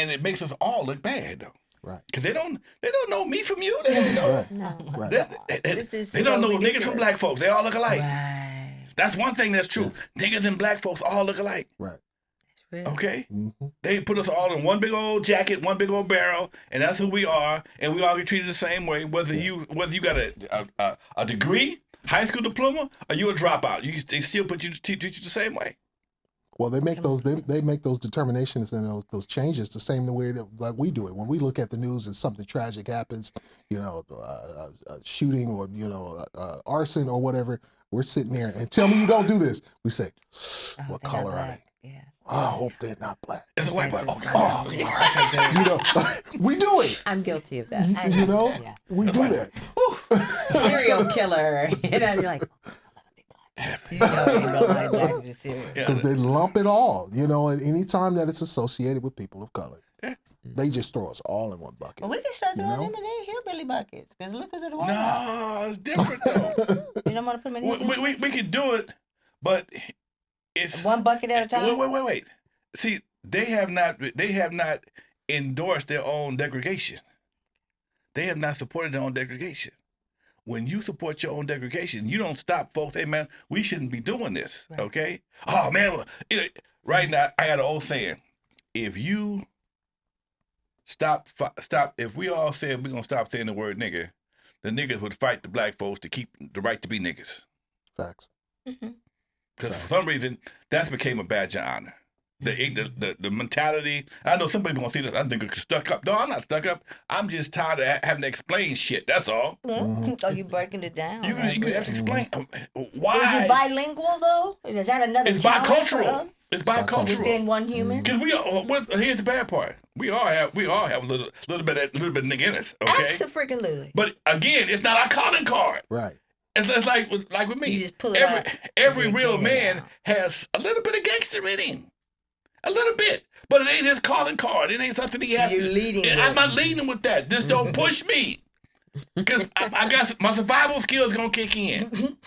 it makes us all look bad though. Right. Because they don't know me from you. They don't know. Right. They don't know niggas from black folks. They all look alike. Right. That's one thing that's true. Niggas and black folks all look alike. Right. Okay? They put us all in one big old jacket, one big old barrel, and that's who we are, and we all get treated the same way, whether you got a degree, high school diploma, or you a dropout. They still treat you the same way. Well, they make those determinations and those changes the same way that like we do it. When we look at the news and something tragic happens, a shooting or arson or whatever, we're sitting there and tell me you don't do this. We say, what color are they? Yeah. Oh, I hope they're not black. It's a white boy. We do it. I'm guilty of that. We do that. Serial killer. And I'm like, because they lump it all, and any time that it's associated with people of color, they just throw us all in one bucket. Well, we can start throwing them in their hillbilly buckets because look who's at the White House. No, it's different though. You don't want to put them in hillbilly? We can do it, but it's one bucket at a time. Wait. See, they have not endorsed their own degradation. They have not supported their own degradation. When you support your own degradation, you don't stop folks. Hey, man, we shouldn't be doing this, okay? Oh, man, right now, I got an old saying. If you if we all said we're going to stop saying the word nigger, the niggas would fight the black folks to keep the right to be niggas. Facts. Because for some reason, that's became a badge of honor. The mentality. I know some people gonna see that I think I'm stuck up. No, I'm not stuck up. I'm just tired of having to explain shit. That's all. Oh, you breaking it down. You have to explain why. Is it bilingual though? Is that another? It's talent for bicultural. us? It's bicultural. Within one human. Because we are. Here's the bad part. We all have a little bit of nigga in us. Okay. Absolutely. But again, it's not our calling card. Right. It's like with me. You just pull it out. Every You real pull it man out. has a little bit of gangster in him. A little bit. But it ain't his calling card. It ain't something he has You're to. leading with. I'm not leading with that. Just don't push me. Because I got my survival skills gonna kick in.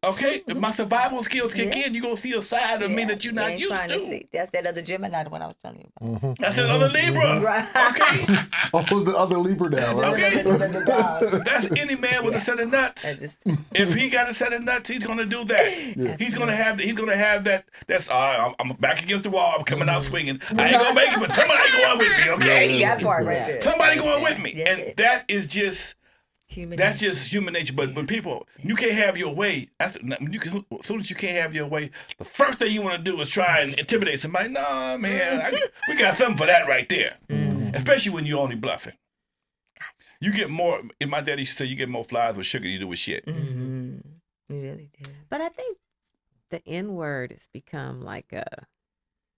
Okay? If my survival skills kick in, you're gonna see a side of me that you're not used trying to. see. That's that other Gemini, the one I was telling you about. That's another Libra. Right. Okay? Oh, the other Libra now, right? Okay? The That's any man with a set of nuts. If he got a set of nuts, he's gonna do that. He's gonna have that. That's I'm back against the wall. I'm coming out swinging. I ain't gonna make it, but somebody going with me. Okay, that part right there. somebody going with me, That's and it. that is just Human that's nature. just human nature. But people, you can't have your way. As soon as you can't have your way, the first thing you want to do is try and intimidate somebody. Nah, man, we got something for that right there. Especially when you're only bluffing. You get more. And my daddy used to say, you get more flies with sugar than you do with shit. Mm-hmm. You really do. But I think the N word has become like a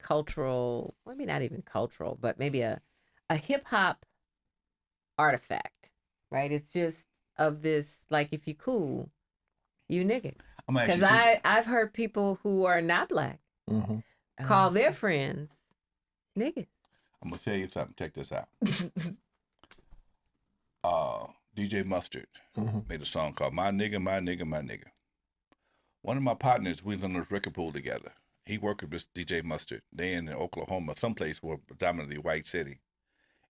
cultural, maybe not even cultural, but maybe a hip hop artifact, right? It's just of this, like, if you cool, you nigga. Because I've heard people who are not black call their friends niggas. I'm gonna tell you something. Check this out. DJ Mustard made a song called "My Nigga, My Nigga, My Nigga." One of my partners, we was on this record pool together. He worked with this DJ Mustard. They in Oklahoma, someplace where predominantly white city,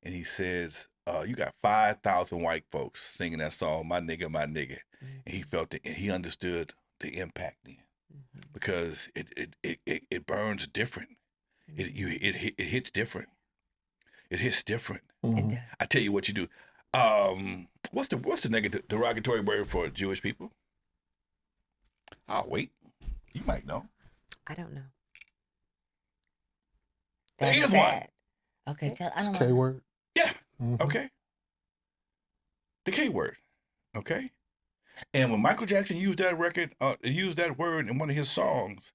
and he says, "You got 5,000 white folks singing that song, My Nigga, My Nigga," and he felt it, and he understood the impact then, because it burns different. It hits different. It hits different. I tell you what you do. What's the negative derogatory word for Jewish people? I'll wait. You might know. I don't know. That's Here's sad. Okay, I don't K word. Yeah. Okay. The K word. Okay. And when Michael Jackson used that word in one of his songs,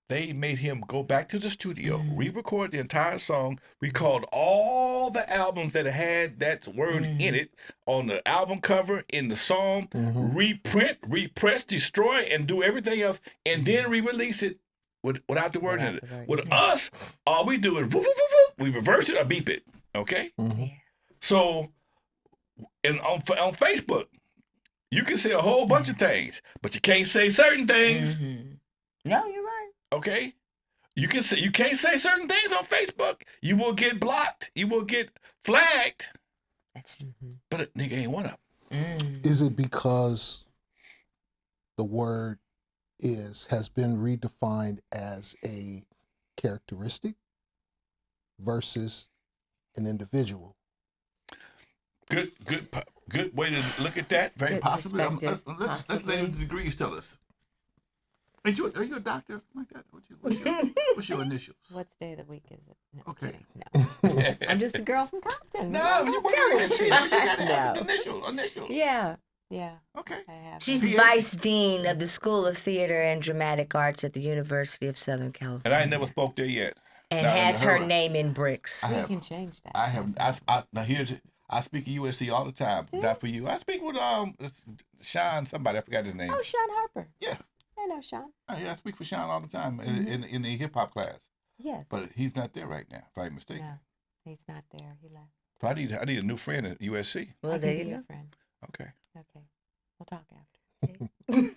they made him go back to the studio, re-record the entire song, recalled all the albums that had that word in it on the album cover, in the song, reprint, repress, destroy, and do everything else, and then re-release it without the word in it. With us, all we do is we reverse it or beep it. Okay? So, and on Facebook, you can say a whole bunch of things, but you can't say certain things. No, you're right. Okay, you can't say certain things on Facebook. You will get blocked. You will get flagged. That's true. But a nigga ain't one of them. Is it because the word has been redefined as a characteristic versus an individual? Good way to look at that. Very Good possibly. perspective, Let's let the degrees tell us. Are you a doctor or something like that? What's your initials? What day of the week is it? No, Okay. kidding. No. I'm just a girl from Compton. No, you got No. initials. Yeah. Okay. I have. She's vice dean of the School of Theater and Dramatic Arts at the University of Southern California. And I ain't never spoke there yet. And Now, has her her- name in bricks. We can change that. I have. Now here's. I speak at USC all the time. Not for you. I speak with Sean. Somebody I forgot his name. Oh, Sean Harper. Yeah. I know Sean. Yeah, I speak for Sean all the time in the hip hop class. Yes. But he's not there right now, if I'm mistaken. No, he's not there. He left. So I need a new friend at USC. Well, I there can you be go. your friend. Okay. Okay. We'll talk after.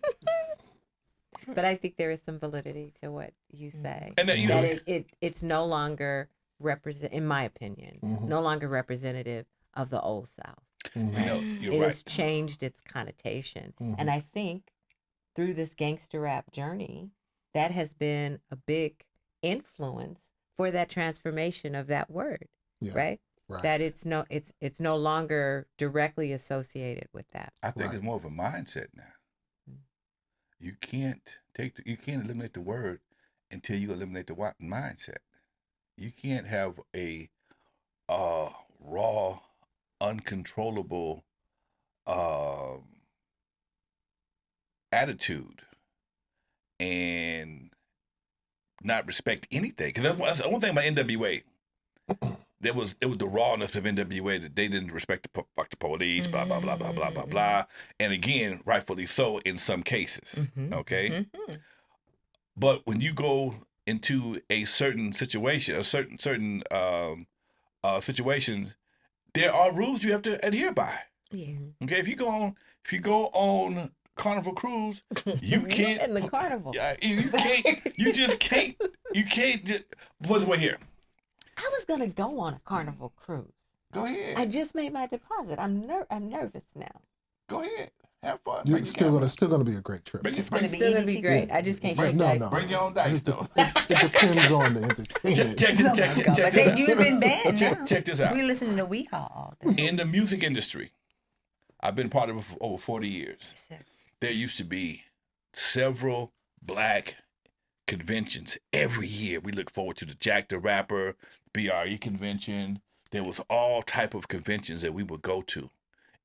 But I think there is some validity to what you say. And then, that it's no longer in my opinion, no longer representative of the old South. Right? You're It right. has changed its connotation. And I think through this gangster rap journey, that has been a big influence for that transformation of that word, right? That it's no longer directly associated with that. I think it's more of a mindset now. You can't eliminate the word until you eliminate the mindset. You can't have a raw, uncontrollable attitude and not respect anything. Because that's one thing about NWA. It was the rawness of NWA that they didn't respect fuck the police, blah blah blah blah blah blah blah. And again, rightfully so in some cases. Okay, but when you go into a certain situation, a certain situations, there are rules you have to adhere by. Yeah. Okay, if you go on Carnival Cruise, you can't in the carnival. You can't. You just can't. You can't. What's right here? I was gonna go on a carnival cruise. Go ahead. I just made my deposit. I'm nervous now. Go ahead. Have fun. It's still gonna be a great trip. It's gonna be Still gonna easy. be great. I just can't Right, shake no, dice. no. Bring your own dice, though. It depends on the entertainment. Check Oh my God, but this out. you've been banned now. Check this out. We listen to Weehaw all day. In the music industry, I've been part of it for over 40 years. There used to be several black conventions every year. We look forward to the Jack the Rapper, BRE convention. There was all type of conventions that we would go to,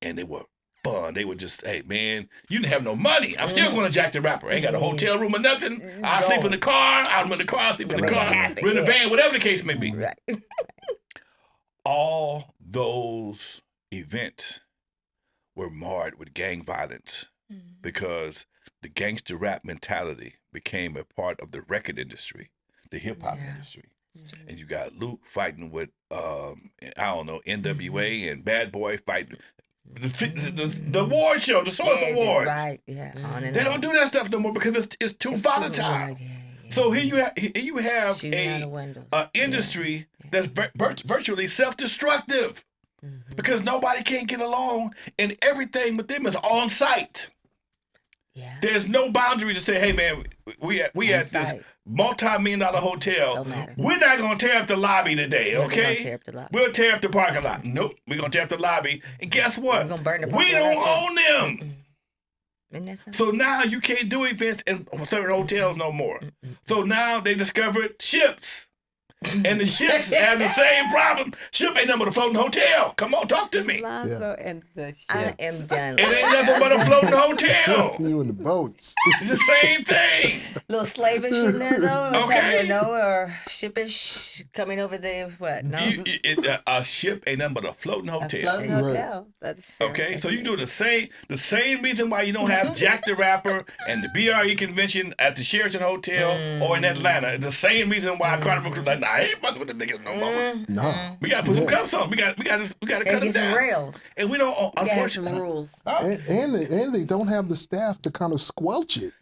and they were fun. They were just, hey man, you didn't have no money. I'm still going to Jack the Rapper. Ain't got a hotel room or nothing. I sleep in the car. I'm in the car. I sleep in the car. We're in the van. Whatever the case may be. Right. All those events were marred with gang violence because the gangster rap mentality became a part of the record industry, the hip hop industry. And you got Luke fighting with, I don't know, NWA and Bad Boy fighting. The award show, the Source Awards. Right, yeah. On and They on. don't do that stuff no more because it's too It's volatile. right, yeah. So here you have Shooting out of windows. a industry that's virtually self-destructive because nobody can't get along and everything with them is on site. Yeah. There's no boundary to say, hey man, we at this site. multi-million-dollar hotel. Don't matter. We're not gonna tear up the lobby today, We're gonna okay? tear up the lobby. We'll tear up the parking lot. Nope, we're gonna tear up the lobby. And guess what? We're gonna burn the We parking lot don't right own them. Isn't that something? So now you can't do events in certain hotels no more. So now they discovered ships. And the ships have the same problem. Ship ain't nothing but a floating hotel. Come on, talk to me. Alonzo and the I ship. am done. It ain't nothing but a floating hotel. You in the boats. It's the same thing. little slavish in there though. It's Okay. having no or shipish coming over the what? No. A ship ain't nothing but a floating hotel. Floating Right. hotel. That's true. Okay, so you do the same reason why you don't have Jack the Rapper and the BRE convention at the Sheraton Hotel or in Atlanta. It's the same reason why Carnival Cruise like, nah, I ain't fucking with them niggas no more. No. We gotta put some cuffs on. We gotta cut Gotta them get some down. rails. And we don't, Gotta have some unfortunately. rules. And they don't have the staff to kind of squelch it.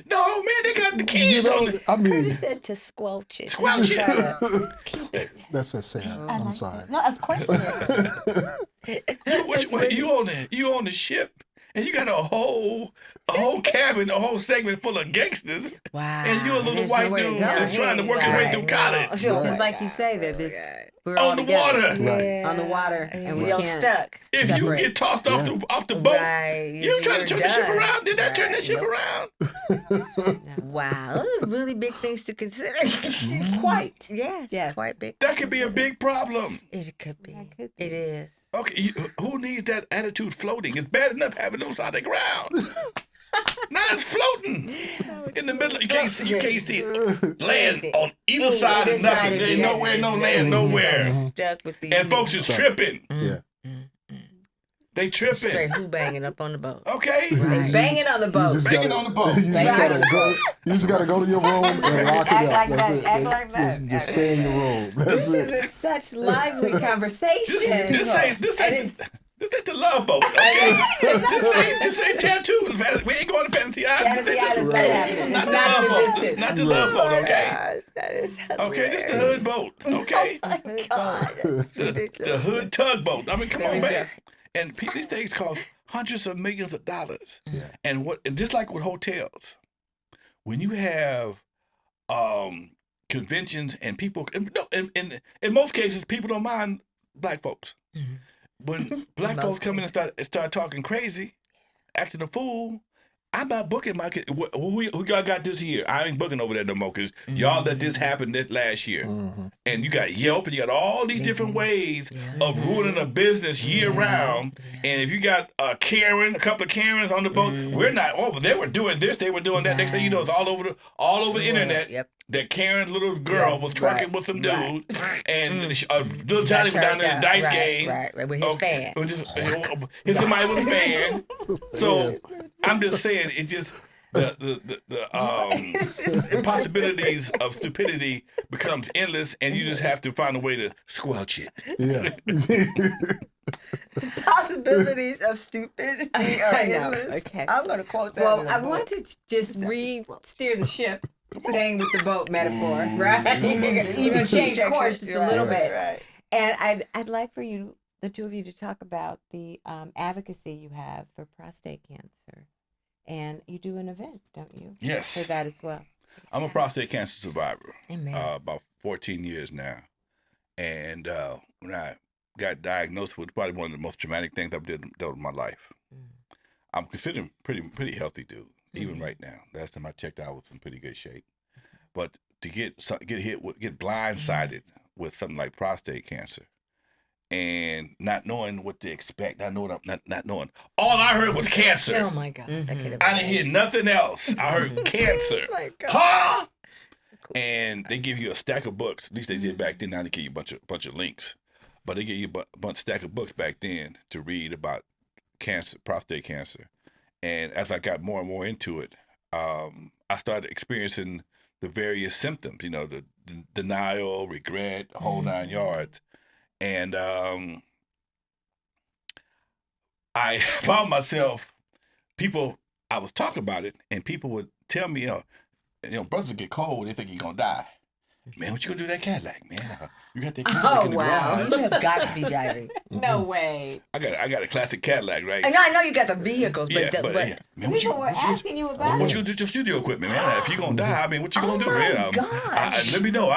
No, man, they got the kids You know, on it. I mean, Curtis said to squelch it. Squelch it. Try to keep it. that's that sad. I'm sorry. No, of course not. You on the ship and you got a whole cabin, a whole segment full of gangsters. Wow. And you a little There's white nowhere to dude go. that's trying to work his way through college. Because like you say, we're all On the together. water. Right. On the water, and we You're can't. stuck. If you Separate. get tossed off the boat, Right. you trying to turn the ship done. around. Did that turn Right. that ship Nope. around? Wow. Those are really big things to consider. Quite. Yes. Yes. Quite big. That could be a big problem. It could be. That could be. It is. Okay, who needs that attitude floating? It's bad enough having it on solid ground. Now it's floating in the middle. You can't see it. Land on either side of nothing. There ain't nowhere, no land, nowhere. Stuck with these. And folks is tripping. Yeah. They straight tripping. who banging up on the boat. Okay. Right. Banging on the You boat. just Banging gotta, on the boat. You just gotta go to your room and lock it Act up. like That's that, it. act like that. Just stay in your room. That's This it. is such lively conversation. This ain't the love boat. Okay. this ain't tattoo. We ain't going to Fantasy Island. Fantasy Island's not Right. happening. This is It's not the not love in boat. the This is not the Right. love boat. Okay. Gosh, that is hilarious. Okay. This the hood boat. Okay. Oh my God, that's The ridiculous. hood tugboat. I mean, come There on, we man. go. And these things cost hundreds of millions of dollars. Yeah. And just like with hotels, when you have conventions and people, in most cases, people don't mind black folks. When black most folks come in and start talking crazy, acting a fool, I'm not booking my kid. Who y'all got this year? I ain't booking over there no more because y'all let this happen this last year. And you got Yelp and you got all these different ways of ruining a business year round. And if you got a couple of Karens on the boat, we're not. Oh, but they were doing this, they were doing that. Next thing you know, it's all over the internet. Yep. That Karen's little girl was twerking with some dude, and little Johnny was down there in the dice game. Right, with his fan. His somebody was a fan. So I'm just saying, it's just the possibilities of stupidity becomes endless, and you just have to find a way to squelch it. Yeah. The possibilities of stupidity are I know. endless. Okay. I'm going to quote that. Well, I want to just steer the ship, staying with the boat metaphor, right? You're going to change course just a little bit. Right. And I'd like for you, the two of you, to talk about the advocacy you have for prostate cancer. And you do an event, don't you? Yes. For that as well. I'm a prostate cancer survivor. Amen. About 14 years now. And when I got diagnosed with probably one of the most traumatic things I've done in my life. I'm considered pretty healthy dude, even right now. Last time I checked, I was in pretty good shape. But to get blindsided with something like prostate cancer, and not knowing what to expect, not knowing. All I heard was cancer. Oh my gosh. I didn't hear nothing else. I heard cancer. My God. Huh? Cool. And they give you a stack of books. At least they did back then. Now they give you a bunch of links. But they give you a stack of books back then to read about cancer, prostate cancer. And as I got more and more into it, I started experiencing the various symptoms, the denial, regret, the whole 9 yards. And I found myself, I was talking about it, and people would tell me, brothers get cold, they think you're going to die. Man, what you gonna do with that Cadillac, man? You got that Cadillac in the garage. You have got to be jiving. No way. I got a classic Cadillac, right? And I know you got the vehicles, but man, People were asking you about what it. you gonna do with your studio equipment, man? If you gonna die, I mean, what you gonna do, man? Gosh. Let me know.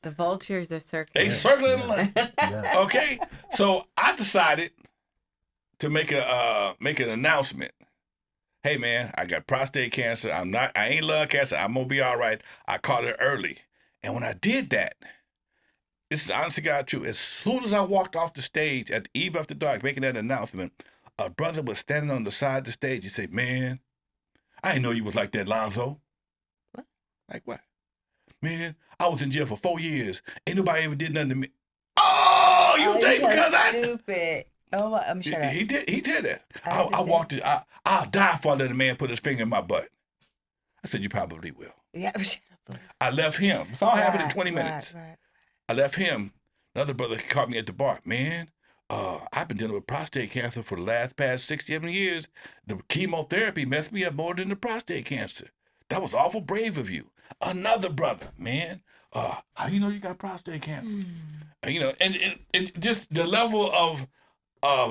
The vultures are circling. They circling. Okay, so I decided to make an announcement. Hey man, I got prostate cancer. I ain't lung cancer. I'm gonna be all right. I caught it early. And when I did that, this is honest to God true. As soon as I walked off the stage at the eve after dark making that announcement, a brother was standing on the side of the stage. He said, "Man, I didn't know you was like that, Alonzo." What? Like what? Man, I was in jail for 4 years. Ain't nobody ever did nothing to me. Oh, you think because stupid. Oh, I'm sure. He did it. I walked it. I'll die if I let a man put his finger in my butt. I said, you probably will. Yeah. I left him. It's all happened in 20 minutes. Right. I left him. Another brother caught me at the bar. Man, I've been dealing with prostate cancer for the past 6-7 years. The chemotherapy messed me up more than the prostate cancer. That was awful brave of you. Another brother, man, how you know you got prostate cancer? And just the level of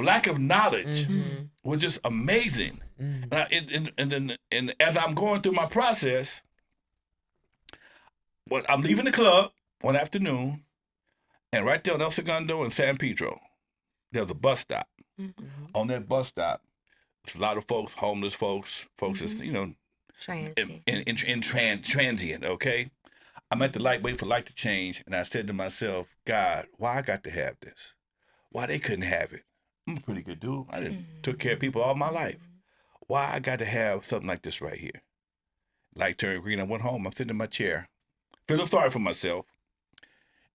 lack of knowledge was just amazing. And as I'm going through my process, I'm leaving the club one afternoon, and right there on El Segundo and San Pedro, there's a bus stop. On that bus stop, there's a lot of folks, homeless folks that's, transient, okay? I'm at the light waiting for light to change, and I said to myself, God, why I got to have this? Why they couldn't have it? I'm a pretty good dude. I took care of people all my life. Why I got to have something like this right here? Light turned green. I went home. I'm sitting in my chair, feeling sorry for myself.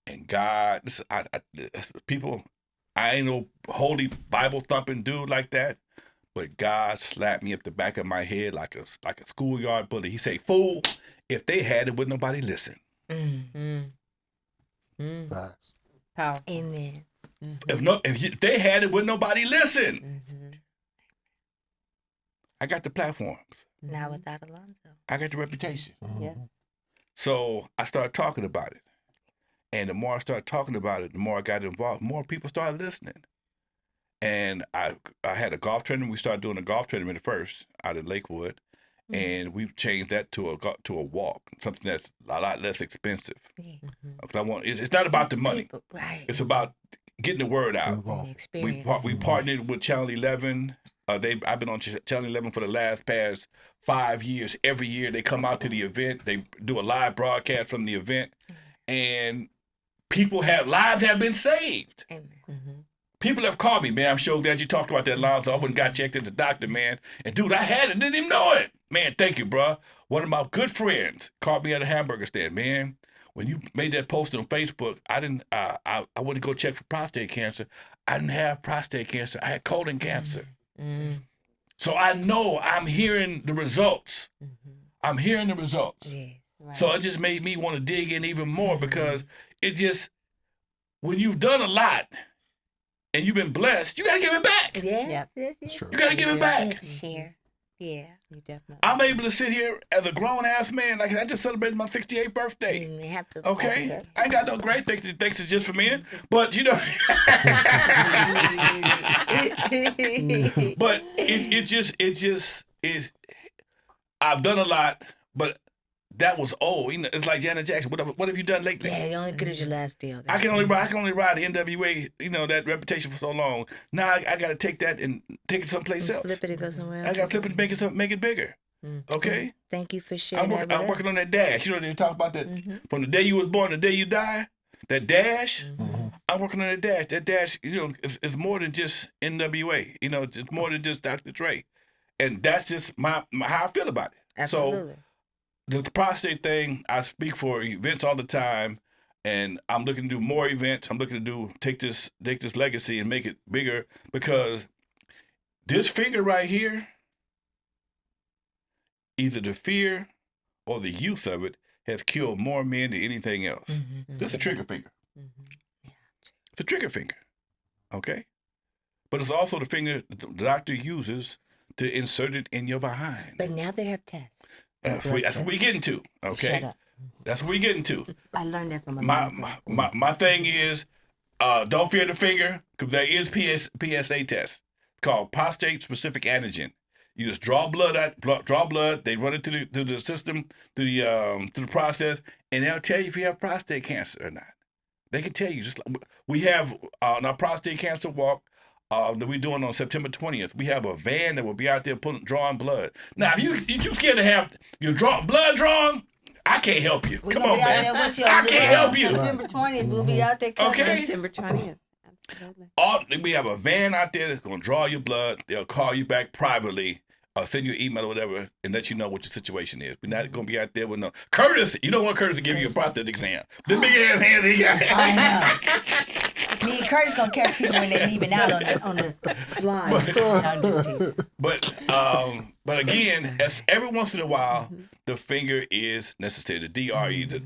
And God, people, I ain't no holy Bible thumping dude like that, but God slapped me up the back of my head like a schoolyard bully. He said, "Fool, if they had it, would nobody listen?" Facts. Powerful. Amen. If they had it, would nobody listen? I got the platforms. Now without Alonzo. I got the reputation. Yes. So I started talking about it. And the more I started talking about it, the more I got involved, more people started listening. And I had a golf tournament. We started doing a golf tournament at first out in Lakewood. And we changed that to a walk, something that's a lot less expensive. Yeah. Because it's not about the money. Right. It's about getting the word out. The experience. We partnered with Channel 11 I've been on Channel 11 for the past 5 years. Every year they come out to the event. They do a live broadcast from the event, and lives have been saved. Amen. People have called me, man. I'm so glad you talked about that, Alonzo. I went and got checked at the doctor, man. And dude, I had it, didn't even know it. Man, thank you, bro. One of my good friends called me at a hamburger stand, man. When you made that post on Facebook, I didn't. I went to go check for prostate cancer. I didn't have prostate cancer. I had colon cancer. So I know I'm hearing the results. I'm hearing the results. Yeah. Right. So it just made me want to dig in even more because it just, when you've done a lot and you've been blessed, you got to give it back. Yeah. Yep. That's true. You got to give it You back. have to share. Yeah. You definitely. I'm able to sit here as a grown-ass man. Like I just celebrated my 68th birthday. Happy Okay? birthday. I ain't got no great things. Thanks is just for men. But, you know. But it just is. I've done a lot, but that was old. You know, it's like Janet Jackson. What have you done lately? Yeah, you only good as your last deal. I can only ride the NWA, you know, that reputation for so long. Now I got to take that and take it someplace else. Flip it and go somewhere else. I got to flip it and make it bigger. Okay? Thank you for sharing I'm that with working on that dash. You know, they talk about that from the day you was born to the day you die. That dash, I'm working on that dash. That dash, you know, is more than just NWA. You know, it's more than just Dr. Dre. And that's just my how I feel about it. Absolutely. So the prostate thing, I speak for events all the time, and I'm looking to do more events. I'm looking to take this legacy and make it bigger because this finger right here, either the fear or the use of it has killed more men than anything else. This is a trigger finger. It's a trigger finger, okay? But it's also the finger the doctor uses to insert it in your behind. But now they have tests. That's what we're getting to, okay? Shut up. That's what we're getting to. I learned that from a My thing is, don't fear the finger, because there is PSA test. It's called prostate-specific antigen. You just draw blood. They run it through the system, through the process, and they'll tell you if you have prostate cancer or not. They can tell you. Just like we have on our prostate cancer walk that we're doing on September 20th. We have a van that will be out there drawing blood. Now, if you too scared to have your blood drawn, I can't help you. Come on, man. I can't help you. September 20th, we'll be out there. Okay. September 20th. Absolutely. We have a van out there that's going to draw your blood. They'll call you back privately, send you an email or whatever, and let you know what your situation is. We're not going to be out there with no Curtis. You don't want Curtis to give you a prostate exam. The big ass hands he got. I know. Me and Curtis gonna catch people when they're leaving out on the slide. No, I'm just teasing. But again, every once in a while, the finger is necessary. The DRE, the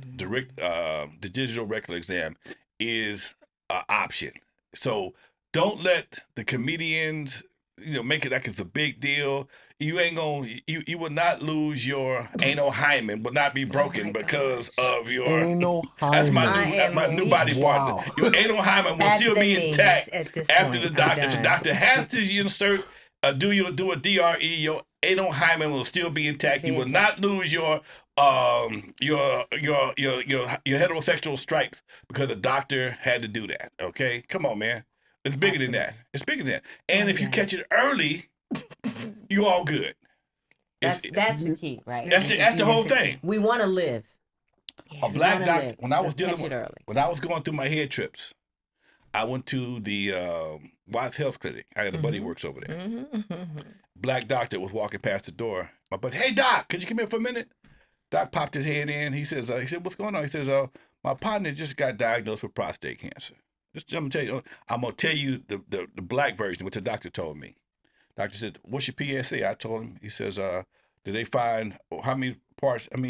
digital rectal exam, is an option. So don't let the comedians, make it like it's a big deal. You ain't gonna, you will not lose your anal hymen, will not be broken because of your Anal That's hymen. my new body Wow. part. Your anal hymen will At still the be knees intact at this after point. the doctor. I'm If the done. doctor has to insert, do a DRE. Your anal hymen will still be intact. You will not lose your heterosexual stripes because the doctor had to do that. Okay, come on, man. It's bigger than that. It's bigger than that. And if you catch it early, you all good. That's the key, right? That's the whole thing. We want to live. A black wanna doctor. live, When I was so dealing catch with, it early. when I was going through my head trips, I went to the Watts Health Clinic. I had a buddy who works over there. Black doctor was walking past the door. My buddy, hey doc, could you come here for a minute? Doc popped his head in. He said, what's going on? He says, my partner just got diagnosed with prostate cancer. I'm gonna tell you the black version, which the doctor told me. Doctor said, what's your PSA? I told him. He says, did they find how many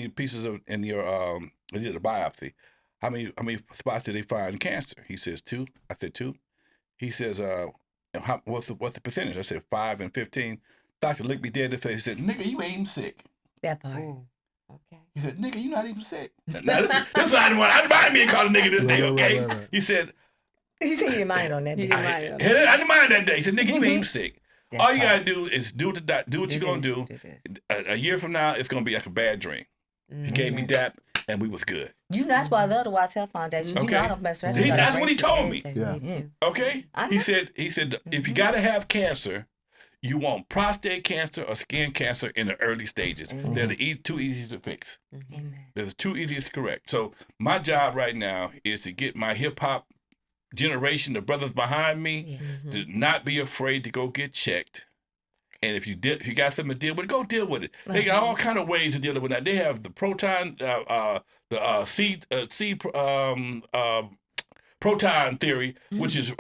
pieces in your they did a biopsy? How many spots did they find cancer? He says 2. I said 2. He says, what's the percentage? I said 5 and 15. Doctor looked me dead in the face. He said, nigga, you ain't even sick. That part. Ooh, okay. He said, nigga, you not even sick. Now, this is what I didn't want. I didn't mind me calling a nigga this day, okay? Right. He said, He said he didn't mind on that day. I didn't mind that day. He said, nigga, you ain't even sick. That All you part. gotta do is do what you're gonna do. A year from now, it's gonna be like a bad dream. He gave me that, and we was good. That's why I love the Watts Health Foundation. Okay. You know I don't mess around. That's what he told me. Yeah. Mm. Okay? I know. He said, if you gotta have cancer, You want prostate cancer or skin cancer in the early stages. They're the two easiest to fix. They're the two easiest to correct. So my job right now is to get my hip hop generation, the brothers behind me, to not be afraid to go get checked. And if you got something to deal with, go deal with it. They got all kind of ways to deal with that. They have the proton, proton theory, which is,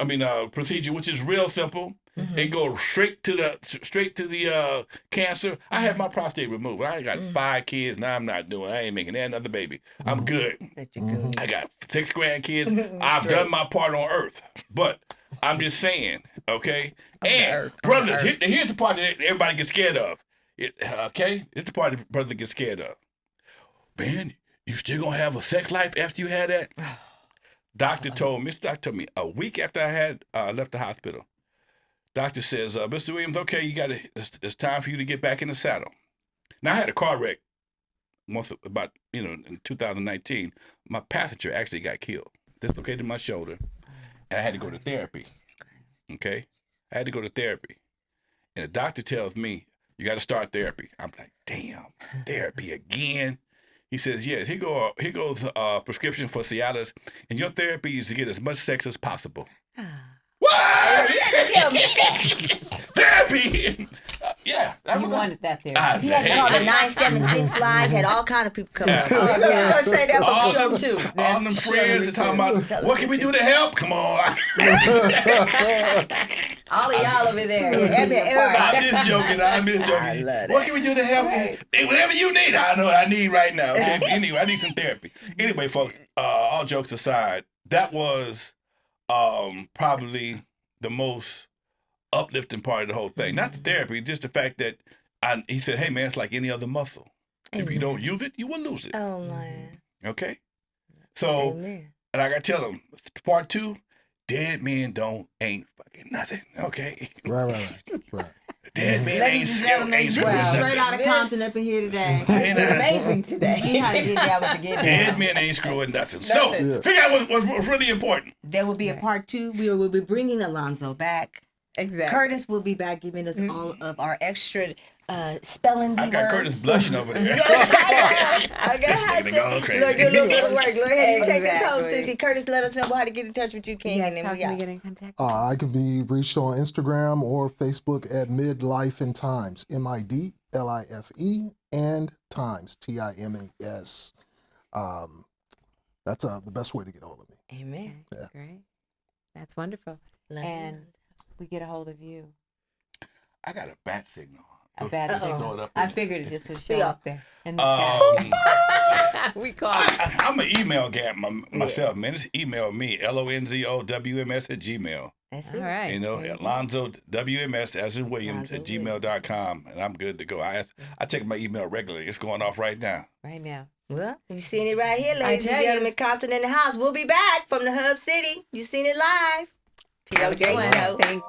procedure, which is real simple. They go straight to the cancer. I had my prostate removed. I got 5 kids. Now I ain't making another baby. I'm good. I got 6 grandkids. I've done my part on Earth, but I'm just saying, okay. And brothers, here's the part that everybody gets scared of. Okay, it's the part that brothers get scared of. Man, you still gonna have a sex life after you had that? Doctor told me a week after I had left the hospital. Doctor says, Mr. Williams, okay, it's time for you to get back in the saddle. Now I had a car wreck once about, in 2019. My passenger actually got killed, dislocated my shoulder, and I had to go to therapy. Okay, I had to go to therapy, and the doctor tells me you got to start therapy. I'm like, damn, therapy again. He says, yes, here goes a prescription for Cialis, and your therapy is to get as much sex as possible. What? Tell me that. Therapy! Yeah. You wanted that therapy. He had to call the 976 lines, had all kind of people coming up. We're going to say that for the show, too. All them friends are talking about, what can we do to help? Come on. All of y'all over there. I'm just joking. What can we do to help? Right. Hey, whatever you need, I know what I need right now. Okay. Anyway, I need some therapy. Anyway, folks, all jokes aside, that was probably the most uplifting part of the whole thing. Not the therapy, just the fact that he said, hey, man, it's like any other muscle. Amen. If you don't use it, you will lose it. Oh, man. Okay? So, and I got to tell them, part 2, dead men ain't fucking nothing. Okay? Right. Dead men ain't screwing nothing. Straight out of Compton up in here today. Amazing today. See how to get down with the get down. Dead men ain't screwing nothing. So, figure out what's really important. There will be a part 2. We will be bringing Alonzo back. Exactly. Curtis will be back giving us all of our extra spelling bee I got words. Curtis blushing over there. I got This nigga gone crazy. Look, do a little bit of work. Go ahead and take this home, Exactly. Sissy. Curtis, let us know how to get in touch with you, King. Yes, and then how we can we out. get in contact? I can be reached on Instagram or Facebook at Midlife and Times, MIDLIFE and Times, TIMAS. That's the best way to get a hold of me. Amen. Yeah. Great. That's wonderful. And we get a hold of you. I got a bat signal. A bad Throw signal. it up I in figured it just would show Yeah. up there in the sky. We call it. I'm an email guy myself, man. Just email me, LONZOWMS@gmail. That's All it. right. Alonzo WMS as in Williams Alonzo @gmail.com, and I'm good to go. I check my email regularly. It's going off right now. Right now. Well, you seen it right here, ladies and tell you. gentlemen. Compton in the house. We'll be back from the Hub City. You seen it live. POJ Show. Thanks.